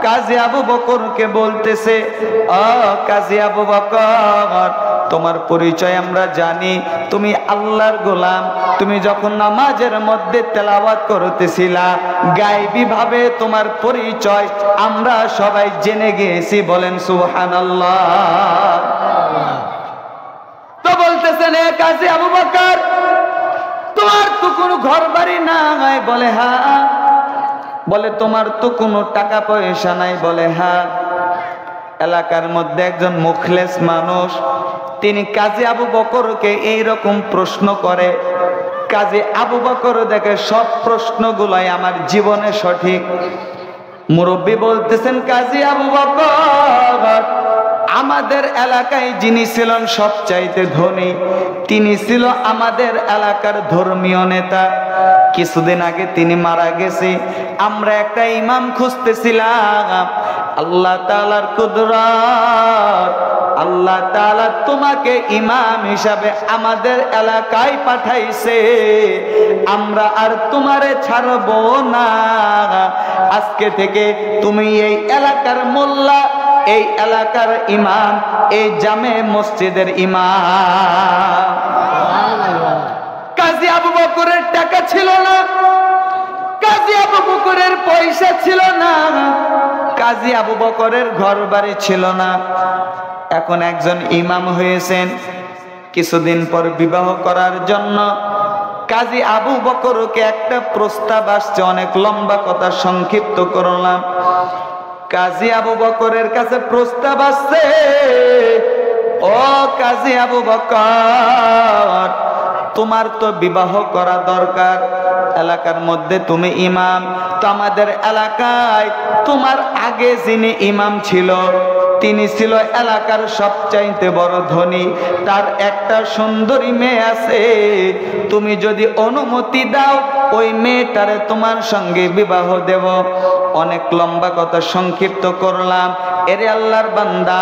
কাজী আবু বকরকে বলতেছে, ও কাজী আবু বকর, তোমার পরিচয় আমরা জানি, তুমি আল্লাহর গোলাম। তুমি যখন নামাজের মধ্যে তেলাওয়াত করতেছিলা, গায়বী ভাবে তোমার পরিচয় আমরা সবাই জেনে গিয়েছি। বলেন সুবহানাল্লাহ। তো বলতেছেন, এ কাজী আবু বকর, তোমার তো কোনো ঘর বাড়ি নাই? বলে হ্যাঁ। বলে তোমার তো কোনো টাকা পয়সা নাই? বলে হ্যাঁ। এলাকার মধ্যে একজন মুখলেস মানুষ, তিনি কাজী আবু বকরকে এইরকম প্রশ্ন করে। কাজী আবু বকর দেখে সব প্রশ্নগুলাই আমার জীবনে সঠিক। মুরব্বী বলতেছেন, কাজী আবু বকর, আমাদের এলাকায় যিনি ছিলেন সবচাইতে ধনী, তিনি ছিল আমাদের এলাকার ধর্মীয় নেতা। কিছুদিন আগে তিনি মারা গেছে। আমরা একটা ইমাম খুঁজতেছিলাম। আল্লাহ তাআলার কুদরত, আল্লাহ তাআলা তোমাকে ইমাম হিসাবে আমাদের এলাকায় পাঠাইছে। আমরা আর তোমারে ছাড়বো না। আজকে থেকে তুমি এই এলাকার মোল্লা, এই এলাকার ইমাম, এই জামে মসজিদের ইমাম। কাজী আবু বকরের টাকা ছিল না, কাজী আবু বকরের পয়সা ছিল না, কাজী আবু বকরের ঘর বাড়ি ছিল না। এখন একজন ইমাম হয়েছেন। কিছুদিন পর বিবাহ করার জন্য কাজী আবু বকরকে একটা প্রস্তাব আসছে, অনেক লম্বা কথা সংক্ষিপ্ত করলাম। কাজী আবু বকরের কাছে প্রস্তাব আসছে, ও কাজী আবু বকর, তোমার তো বিবাহ করা দরকার, এলাকার মধ্যে তুমি ইমাম। তো আমাদের এলাকায় তোমার আগে যিনি ইমাম ছিল তিনি ছিল এলাকার সবচাইতে বড় ধনী, তার একটা সুন্দরী মেয়ে আছে, তুমি যদি অনুমতি দাও ওই মেয়েটারে তোমার সঙ্গে বিবাহ দেব। অনেক লম্বা কথা সংক্ষিপ্ত করলাম। এরে আল্লাহর বান্দা,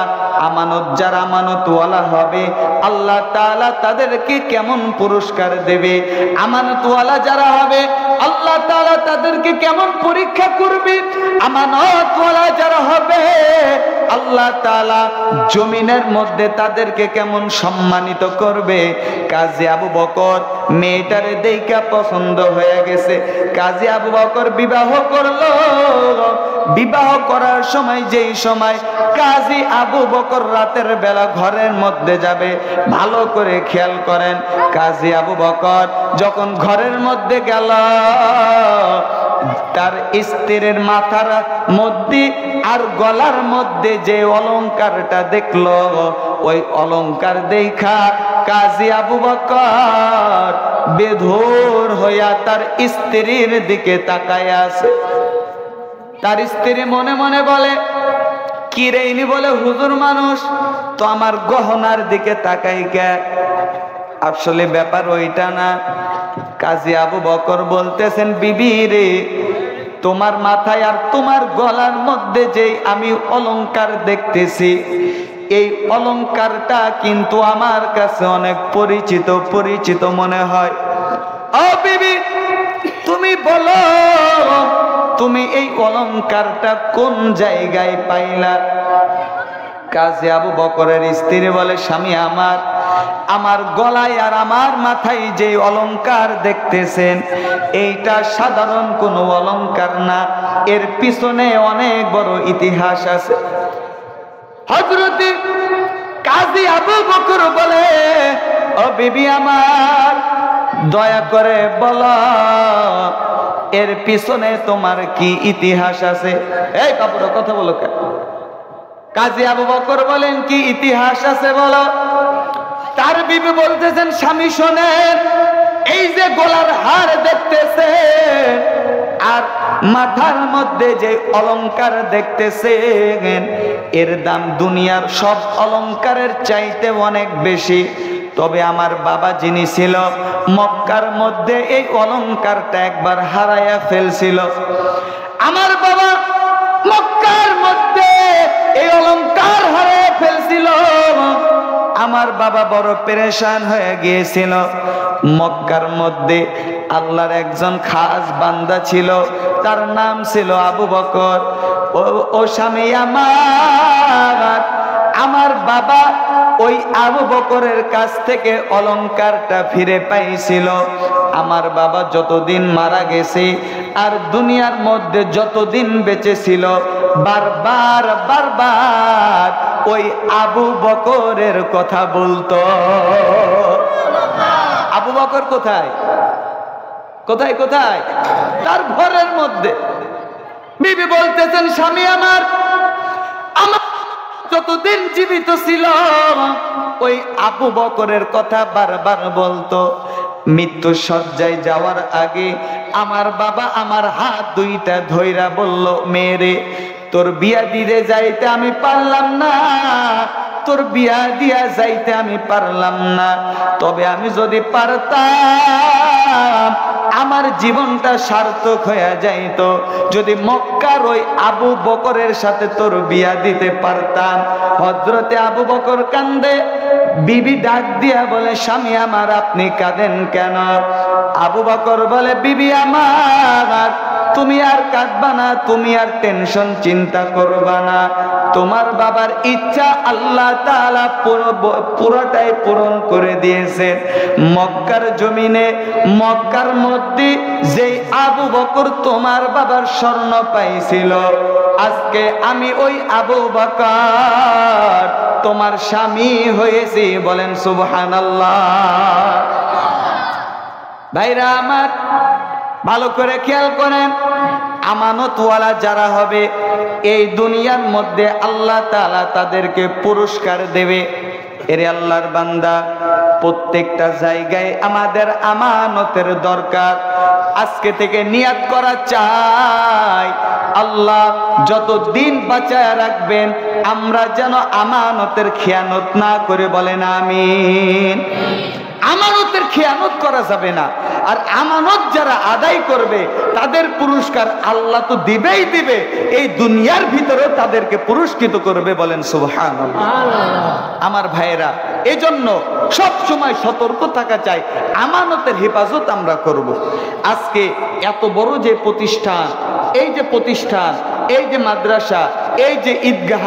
আমানত যারা আমানতওয়ালা হবে আল্লাহ তাআলা তাদেরকে কেমন পুরস্কার দেবে, আমানতওয়ালা যারা হবে আল্লাহ তাআলা তাদেরকে কেমন পরীক্ষা করবে, আমানতওয়ালা যারা হবে আল্লাহ তাআলা জমিনের মধ্যে তাদেরকে কেমন সম্মানিত করবে। কাজী আবু বকর মেয়েটারে দেখা পছন্দ হয়ে গেছে, কাজী আবু বকর বিবাহ করলো। বিবাহ করার সময় যেই সময় কাজী আবু বকর রাতের বেলা ঘরের মধ্যে যাবে, ভালো করে খেয়াল করেন, কাজী আবু বকর যখন ঘরের মধ্যে গেল তার স্ত্রীর মাথার মধ্যে আর গলার মধ্যে যে অলংকারটা দেখলো, ওই অলংকার দেখা কাজী আবু বকর বেধুর হইয়া তার স্ত্রীর দিকে তাকায় আছে। তার স্ত্রী মনে মনে বলে, কি রে ইনি বলে হুজুর মানুষ, তো আমার গহনার দিকে তাকাই কে? আসলে ব্যাপার ওইটা না। কাজী আবু বকর বলতেছেন, বিবি রে, তোমার মাথায় আর তোমার গলার মধ্যে যেই আমি অলংকার দেখতেছি, এই অলংকারটা কিন্তু আমার কাছে অনেক পরিচিত পরিচিত মনে হয়। ও বিবি, তুমি বলো তুমি এই অলংকারটা কোন জায়গায় পাইলা? কাজী আবু বকরের স্ত্রী বলে, স্বামী আমার, আমার গলায় আর আমার মাথায় যে অলংকার দেখতেছেন এইটা সাধারণ কোনো অলংকার না, এর পিছনে অনেক বড় ইতিহাস আছে। হযরত কাজী আবু বকর বলে, ও বিবি আমার, দয়া করে বলো এর পিছনে তোমার কি ইতিহাস আছে? এই বাবুরা কথা বলো কেন? কাজী আবু বকর বলেন, কি ইতিহাস আছে বলো। তার বিবি বলতেছেন, স্বামী শোনেন, এই যে গলার হার দেখতেছেন আর মাথার মধ্যে যে অলংকার দেখতেছেন, এর দাম দুনিয়ার সব অলংকারের চাইতে অনেক বেশি। তবে আমার বাবা যিনি ছিল মক্কার মধ্যে এই অলংকারটা একবার হারাইয়া ফেলছিল। আমার বাবা মক্কার মধ্যে এই অলংকার হারাইয়া ফেলছিল। আমার বাবা বড় পেরেশান হয়ে গিয়েছিল। মক্কার মধ্যে আল্লাহর একজন খাস বান্দা ছিল, তার নাম ছিল আবু বকর। ও স্বামী আমার, আমার বাবা ওই আবু বকরের কাছ থেকে অলংকারটা ফিরে পাইছিল। আমার বাবা যতদিন মারা গেছে আর দুনিয়ার মধ্যে যতদিন বেঁচে ছিল, বারবার বারবার ওই আবু বকরের কথা বলতো। আবু বকর কোথায় কোথায় কোথায়? তার ঘরের মধ্যে। বিবি বলতেছেন, স্বামী আমার, আমার যতদিন জীবিত ছিল ওই আবু বকরের কথা বারবার বলতো। মৃত্যু শয্যায় যাওয়ার আগে আমার বাবা আমার হাত দুইটা ধইরা বলল, মেয়েরে, তোর বিয়া দিতে যাইতে আমি পারলাম না, তোর বিয়া দিয়া যাইতে আমি পারলাম না, তবে আমি যদি পারতাম আমার জীবনটা সার্থক হয়ে যাইতো যদি মক্কার ওই আবু বকরের সাথে তোর বিয়া দিতে পারতাম। হযরতে আবু বকর কান্দে। বিবি ডাক দিয়া বলে, স্বামী আমার, আপনি কাঁদেন কেন? আবু বকর বলে, বিবি আমার, তুমি আর কাঁদবা না, তুমি আর টেনশন চিন্তা করবা না, তোমার বাবার ইচ্ছা আল্লাহ তাআলা পুরোটাই পূরণ করে দিয়েছেন। মক্কার জমিনে, মক্কার মধ্যে যেই আবু বকর তোমার বাবার স্বর্ণ পাইছিল, আজকে আমি ওই আবু বকর তোমার স্বামী হয়েছি। বলেন সুবহানাল্লাহ। ভাইরা আমার, ভালো করে খেয়াল করেন, আমানতওয়ালা যারা হবে এই দুনিয়ার মধ্যে আল্লাহ তাআলা তাদেরকে পুরস্কার দেবে। এরে আল্লাহর বান্দা, প্রত্যেকটা জায়গায় আমাদের আমানতের দরকার। আজকে থেকে নিয়াত করা চাই, আল্লাহ যত দিন বাঁচায় রাখবেন আমরা যেন আমানতের খেয়ানত না করে, বলেন আমিন। আমানতের খেয়ানত করা যাবে না। আর আমানত যারা আদায় করবে তাদের পুরস্কার আল্লাহ তো দিবেই দিবে, এই দুনিয়ার ভিতরে তাদেরকে পুরস্কৃত করবে, বলেন সুবহানাল্লাহ। আমার ভাইয়েরা, এজন্য সব সময় সতর্ক থাকা চাই, আমানতের হেফাজত আমরা করব। আজকে এত বড় যে প্রতিষ্ঠান, এই যে প্রতিষ্ঠান, এই যে মাদ্রাসা, এই যে ঈদগাহ,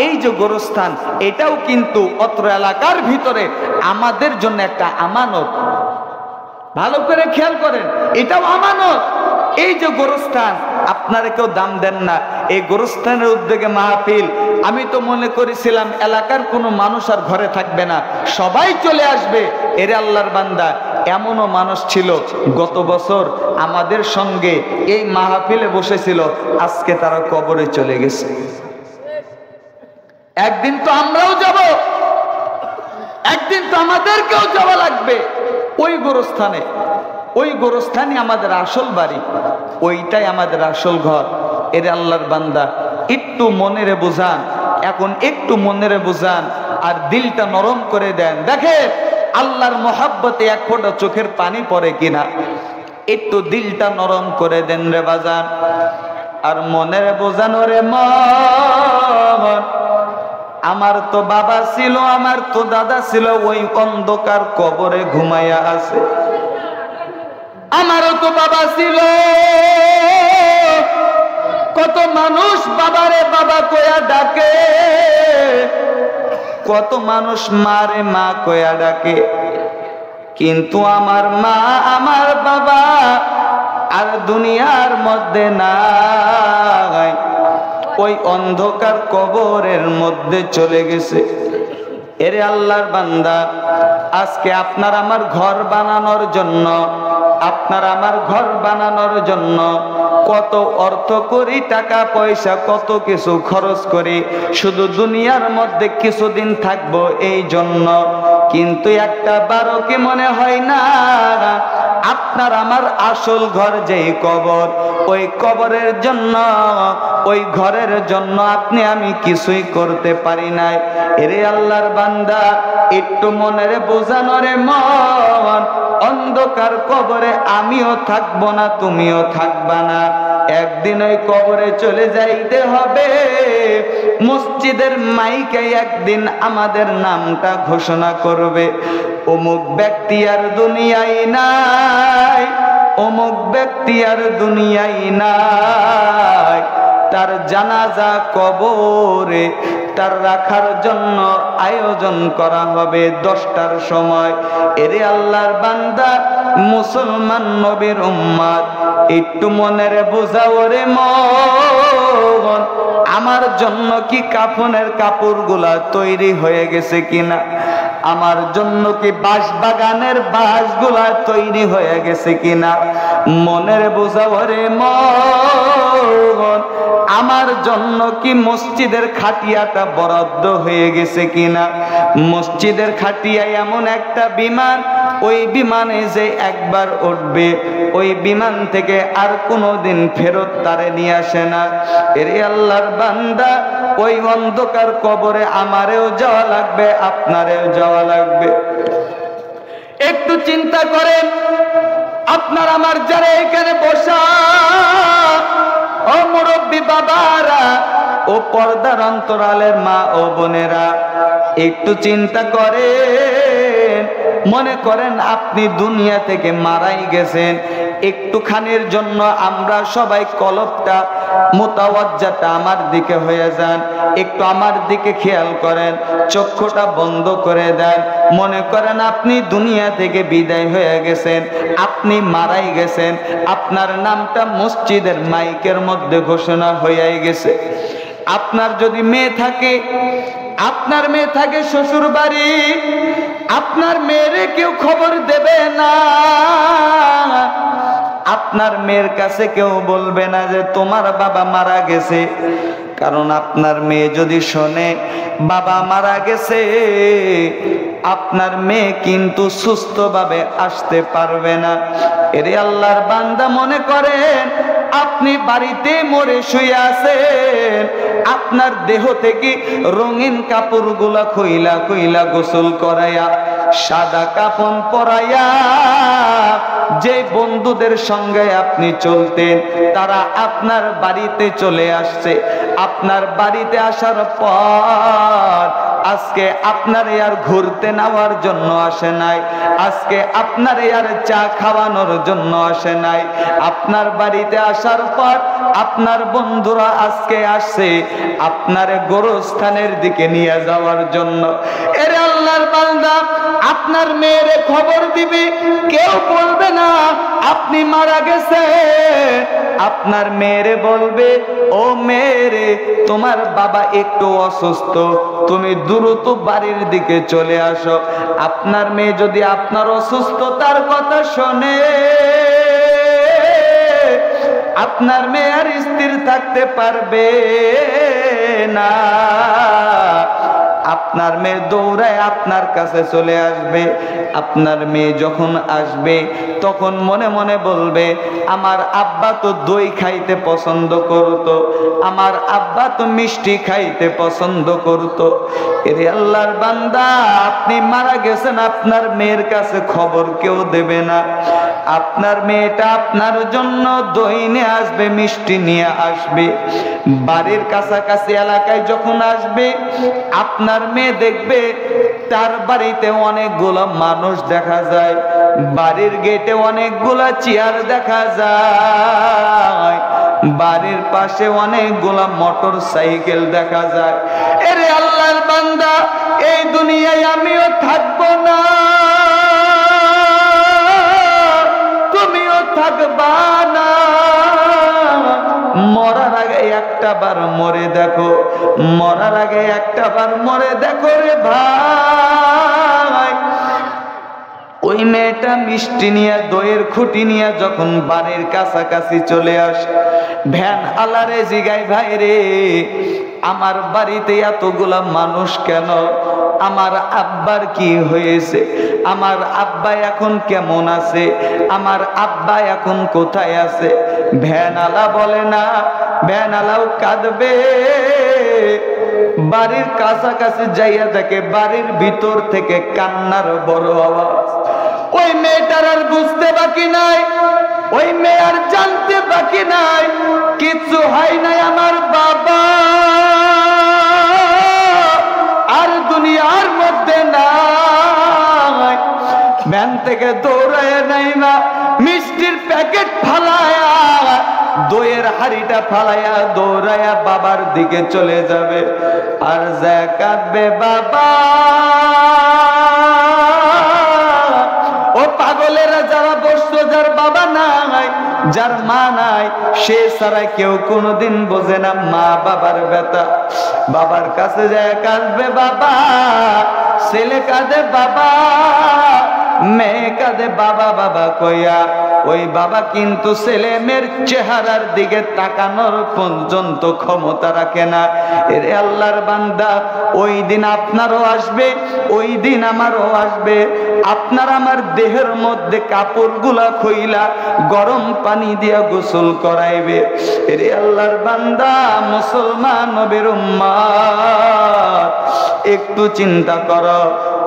এই যে গোরস্থান, এটাও কিন্তু অত্র এলাকার ভিতরে আমাদের জন্য একটা আমানত। ভালো করে খেয়াল করেন, এটাও আমানত। এই যে গোরস্থান, আপনারা কেউ দাম দেন না, এই গোরস্থানের উদ্যোগে মাহফিল। আমি তো মনে করেছিলাম এলাকার কোনো মানুষ আর ঘরে থাকবে না, সবাই চলে আসবে। এরে আল্লাহর বান্দা, এমনও মানুষ ছিল গত বছর আমাদের সঙ্গে এই মাহফিলে বসেছিল, আজকে তারা কবরে চলে গেছে। একদিন তো আমরাও যাব, একদিন তো আমাদেরকেও যাওয়া লাগবে ওই গোরস্থানে। ওই গোরস্থানই আমাদের আসল বাড়ি, ওইটাই আমাদের আসল ঘর। এরে আল্লাহর বান্দা, একটু মনেরে বুঝান, এখন একটু মনেরে বুঝান আর দিলটা নরম করে দেন। দেখে আল্লাহর মহাব্বতে এক ফোঁটা চোখের পানি পড়ে কিনা, একটু দিলটা নরম করে দেন রে বাজান। আর মনেরে বোঝানো রে মন, আমার তো বাবা ছিল, আমার তো দাদা ছিল, ওই অন্ধকার কবরে ঘুমাইয়া আছে। আমারও তো বাবা ছিল, কত মানুষ বাবারে বাবা কয়া ডাকে, কত মানুষ মারে মা কয়া ডাকে, কিন্তু আমার মা আমার বাবা আর দুনিয়ার মধ্যে নাই, ওই অন্ধকার কবরের মধ্যে চলে গেছে। এরে আল্লাহর বান্দা, আজকে আপনার আমার ঘর বানানোর জন্য, আপনার আমার ঘর বানানোর জন্য কত অর্থ করি, টাকা পয়সা কত কিছু খরচ করি, শুধু দুনিয়ার মধ্যে কিছুদিন থাকবো এই জন্য। কিন্তু একটা বারো কি মনে হয় না আপনার আমার আসল ঘর যেই কবর, ওই কবরের জন্য, ওই ঘরের জন্য আপনি আমি কিছুই করতে পারি নাই। এরে আল্লাহর বান্দা, একটু মনের বোঝানো রে মন, অন্ধকার কবরে আমিও থাকবো না, তুমিও থাকবা না, একদিন ওই কবরে চলে যাইতে হবে। মসজিদের মাইকে একদিন আমাদের নামটা ঘোষণা করবে, অমুক ব্যক্তি আর দুনিয়ায় নাই, অমুক ব্যক্তি আর দুনিয়ায় নাই। তার জানাজা কবরে তার রাখার জন্য আয়োজন করা হবে 10টার সময়। এরে আল্লাহর বান্দা, মুসলমান নবীর উম্মত, একটু মনের বোঝাও রে মন, আমার জন্য কি কাফনের কাপড়গুলা তৈরি হয়ে গেছে কিনা, আমার জন্য কি বাঁশ বাগানের বাঁশগুলা তৈরি হয়ে গেছে কিনা, মনের বোঝাও রে মন, আমার জন্য কি মসজিদের খাটিয়াটা বরাদ্দ হয়ে গেছে কিনা। মসজিদের খাটিয়ায় এমন একটা বিমান, ওই বিমানে যে একবার উঠবে, ওই বিমান থেকে আর কোনোদিন ফেরত তারে নিয়ে আসে না। এর আল্লাহর বান্দা, ওই অন্ধকার কবরে আমারেও যাওয়া লাগবে, আপনারেও যাওয়া লাগবে। একটু চিন্তা করেন, আপনার আমার যারা এখানে বসা, ও মুরব্বী বাবারা, ও পর্দার অন্তরালের মা ও বোনেরা, একটু চিন্তা করেন। মনে করেন আপনি দুনিয়া থেকে মারাই গেছেন, একটুখানির জন্য আমরা সবাই কলবটা, মুতাওয়াজ্জাটা আমার দিকে হয়ে যান, একটু আমার দিকে খেয়াল করেন, চক্ষুটা বন্ধ করে দেন। মনে করেন আপনি দুনিয়া থেকে বিদায় হয়ে গেছেন, আপনি মারাই গেছেন, আপনার নামটা মসজিদের মাইকের মধ্যে ঘোষণা হয়ে গেছে। আপনার যদি মেয়ে থাকে, আপনার মেয়ে থাকে শ্বশুর বাড়ি, আপনার মেয়েরে কেউ খবর দেবে না, আপনার মেয়ের কাছে কেউ বলবে না যে তোমার বাবা মারা গেছে। কারণ আপনার মেয়ে যদি শোনে বাবা মারা গেছে, আপনার মেয়ে কিন্তু সুস্থভাবে আসতে পারবে না। এরে আল্লাহর বান্দা, মনে করেন আপনি বাড়িতে মরে শুয়ে আছেন, আপনার দেহ থেকে রঙিন কাপড়গুলা খুইলা খুইলা গোসল করাইয়া, সাদা কাফন পরাইয়া যে বন্ধুদের সঙ্গে আপনি চলতেন তারা আপনার বাড়িতে চলে আসছে। আপনার বাড়িতে আসার পর আজকে আপনার আর ঘুরতে নেওয়ার জন্য আসে নাই, আজকে আপনার আর চা খাওয়ানোর জন্য আসে নাই। আপনার বাড়িতে আসার পর আপনার বন্ধুরা আজকে আসছে আপনার গোরস্থানের দিকে নিয়ে যাওয়ার জন্য। এরে আল্লাহর বান্দা, আপনার মেয়েরে খবর দিবে, কেউ বলবে না আপনি মারা গেছে। আপনার মেয়েরে বলবে, ও মেয়েরে তোমার বাবা একটু অসুস্থ, তুমি দ্রুত বাড়ির দিকে চলে আসো। আপনার মেয়ে যদি আপনার অসুস্থতার কথা শোনে, আপনার মেয়ে আর স্থির থাকতে পারবে না। আপনার মেয়ে দৌড়ায় আপনার কাছে চলে আসবে। আপনার মেয়ে যখন আসবে তখন মনে মনে বলবে, আমার আব্বা তো দই খাইতে পছন্দ করতো, আমার আব্বা তো মিষ্টি খাইতে পছন্দ করতো। এরে আল্লাহর বান্দা, আপনি মারা গেছেন, আপনার মেয়ের কাছে খবর কেউ দেবে না। আপনার মেয়েটা আপনার জন্য দই নিয়ে আসবে, মিষ্টি নিয়ে আসবে। বাড়ির কাছাকাছি এলাকায় যখন আসবে, আপনার মেয়ে দেখবে তার বাড়িতে অনেকগুলো মানুষ দেখা যায়, বাড়ির গেটে অনেকগুলা চেয়ার দেখা যায়, বাড়ির পাশে অনেকগুলা মোটর সাইকেল দেখা যায়। এরে আল্লাহর বান্দা, এই দুনিয়ায় আমিও থাকবো না, তুমিও থাকবা না। মরার আগে একটা বার মরে দেখো, মরার আগে একটা বার মরে দেখো রে ভাই। ওই মেয়েটা মিষ্টি নিয়ে, দইয়ের খুঁটি নিয়ে যখন বাড়ির কাছাকাছি চলে আসে, ভ্যান আলারে জিগাই, ভাই রে আমার বাড়িতে এতগুলা মানুষ কেন? আমার আব্বার কি হয়েছে? আমার আব্বা এখন কেমন আছে? আমার আব্বা এখন কোথায় আছে? ভ্যানওয়ালা বলে না, ভ্যানওয়ালাও কাঁদবে। বাড়ির কাছাকাছি যাইয়া দেখে বাড়ির ভিতর থেকে কান্নার বড় আওয়াজ। ওই মেয়েটার আর বুঝতে বাকি নাই, ওই মেয়ে আর জানতে বাকি নাই কিচ্ছু হয় নাই, আমার বাবা আর দুনিয়ার মধ্যে নাই। ভ্যান থেকে দৌড়ায় নাই না, মিষ্টির প্যাকেট ফালায়া, দইয়ের হাড়িটা ফালায়া দৌড়ায়া বাবার দিকে চলে যাবে। আর যা কাঁদবে, বাবা ও পাগলেরা যারা বসতো, যার বাবা নাই, যার মা নাই, সে ছাড়া কেউ কোনোদিন বোঝে না মা বাবার ব্যথা। বাবার কাছে যায় কাঁদবে বাবা, ছেলে কাঁদে বাবা, মেয়ে কাঁদে বাবা বাবা কইয়া। ওই বাবা কিন্তু ছেলে মেয়ের চেহারার দিকে তাকানোর পর্যন্ত ক্ষমতা রাখে না। এরে আল্লাহর বান্দা, ওই দিন আপনারও আসবে, ওই দিন আমারও আসবে। আপনার আমার দেহের মধ্যে কাপড়গুলা খুইলা গরম পানি দিয়া গোসল করাইবে। এরে আল্লাহর বান্দা, মুসলমান নবীর উম্মত, একটু চিন্তা করো,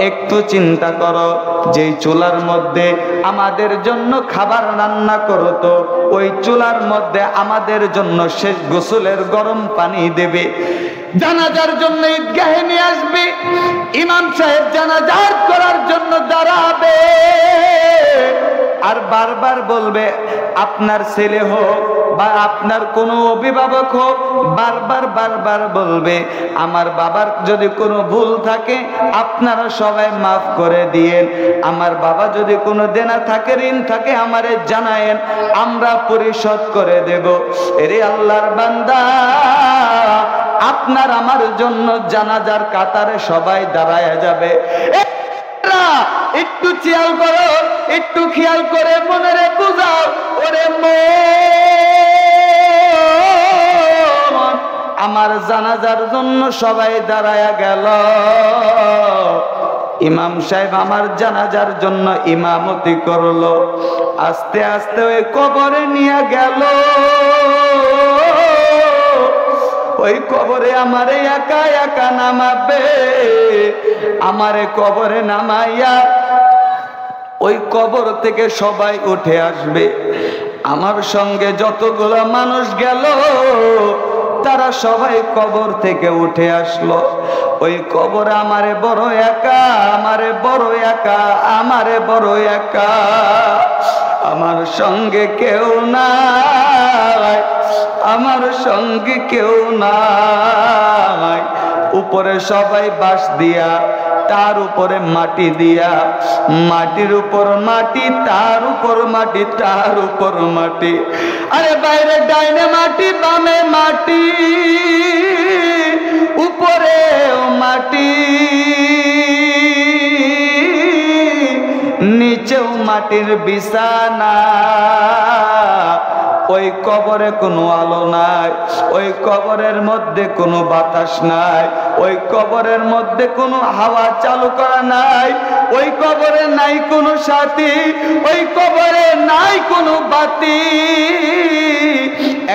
একটু চিন্তা করো। যেই চুলার মধ্যে আমাদের জন্য খাবার রান্না করতো, ওই চুলার মধ্যে আমাদের জন্য শেষ গোসলের গরম পানি দেবে। জানাজার জন্য ঈদগাহে নিয়ে আসবে, ইমাম সাহেব জানাজার করার জন্য দাঁড়াবে, আর বারবার বলবে, আপনার ছেলে হোক বা আপনার কোনো অভিভাবক হোক, বারবার বারবার বলবে, আমার বাবার যদি কোনো ভুল থাকে আপনারা সবাই মাফ করে দিয়েন, আমার বাবা যদি কোনো দেনা থাকে, ঋণ থাকে, আমারে জানায়েন, আমরা পরিশোধ করে দেব। এরে আল্লাহর বান্দা, আপনার আমার জন্য জানাজার কাতারে সবাই দাঁড়ায় যাবে। বেটা একটু খেয়াল করো, একটু খেয়াল করে মনে রে বুঝাও, ওরে মন, আমার জানাজার জন্য সবাই দাঁড়ায়া গেল। ইমাম সাহেব আমার জানাজার জন্য ইমামতি করলো। আস্তে আস্তে ওই কবরে নিয়ে গেল। ওই কবরে আমারে একা একা নামাবে। আমারে কবরে নামাইয়া ওই কবর থেকে সবাই উঠে আসবে। আমার সঙ্গে যতগুলো মানুষ গেল তারা সবাই কবর থেকে উঠে আসলো। ওই কবরে আমারে বড় একা, আমারে বড় একা, আমারে বড় একা। আমার সঙ্গে কেউ নাই, আমার সঙ্গে কেউ নাই। উপরে সবাই বাঁশ দিয়া, তার উপরে মাটি দিয়া, মাটির উপর মাটি, তার উপর মাটি, তার উপর মাটি। আরে বাইরে ডাইনে মাটি, বামে মাটি, উপরেও মাটি, নিচেও মাটির বিছানা। ওই কবরে কোনো আলো নাই, ওই কবরের মধ্যে কোনো বাতাস নাই, ওই কবরের মধ্যে কোনো হাওয়া চালু করা নাই, ওই কবরে নাই কোনো সাথী, ওই কবরে নাই কোনো বাতি।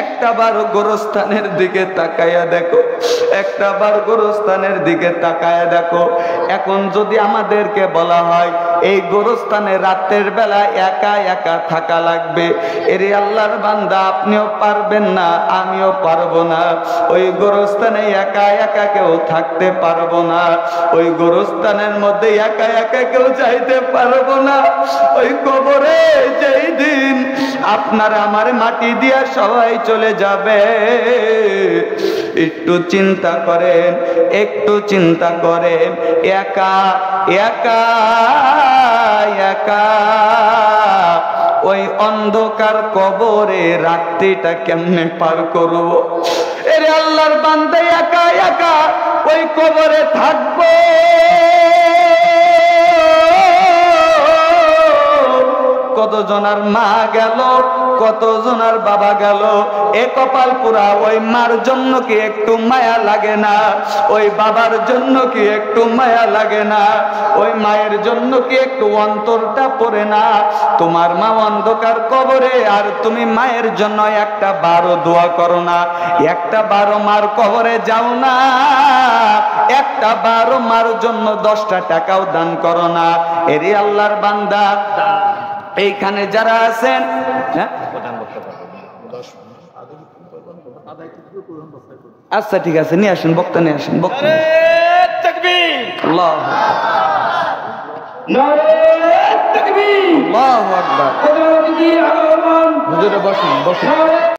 একটাবার গোরস্থানের দিকে তাকায়া দেখো, একটাবার গোরস্থানের দিকে তাকায়া দেখো। এখন যদি আমাদেরকে বলা হয় এই গোরস্থানে রাতের বেলা একা একা থাকা লাগবে, এরে আল্লাহর বান্দা আপনিও পারবেন না, আমিও পারবো না। ওই গোরস্থানে একা একা কেউ থাকতে পারবো না, ওই গোরস্থানের মধ্যে একা একা কেউ যাইতে পারবো না। ওই কবরে যেই দিন আপনার আমার মাটি দিয়া সবাই চলে যাবে, একটু চিন্তা করেন, একটু চিন্তা করেন, একা একা একা ওই অন্ধকার কবরে রাত্রিটা কেমনে পার করব? এরে আল্লাহর বান্দা একা একা ওই কবরে থাকবো। কতজনার মা গেল, কতজনার বাবা গেল, এ কপাল পুরা। ওই মার জন্য কি একটু মায়া লাগে না? ওই বাবার জন্য কি একটু মায়া লাগে না? ওই মায়ের জন্য কি একটু অন্তরটা পড়ে না? তোমার মা অন্ধকার কবরে, আর তুমি মায়ের জন্য একটা বারো দোয়া করো না, একটা বারো মার কবরে যাও না, একটা বারো মার জন্য 10টা টাকাও দান করো না। এরে আল্লাহর বান্দা এইখানে যারা আছেন, হ্যাঁ আচ্ছা ঠিক আছে, নিয়ে আসেন বক্তা, নিয়ে আসেন বক্তা। আল্লাহু আকবার, হুজুরে বসেন বসেন।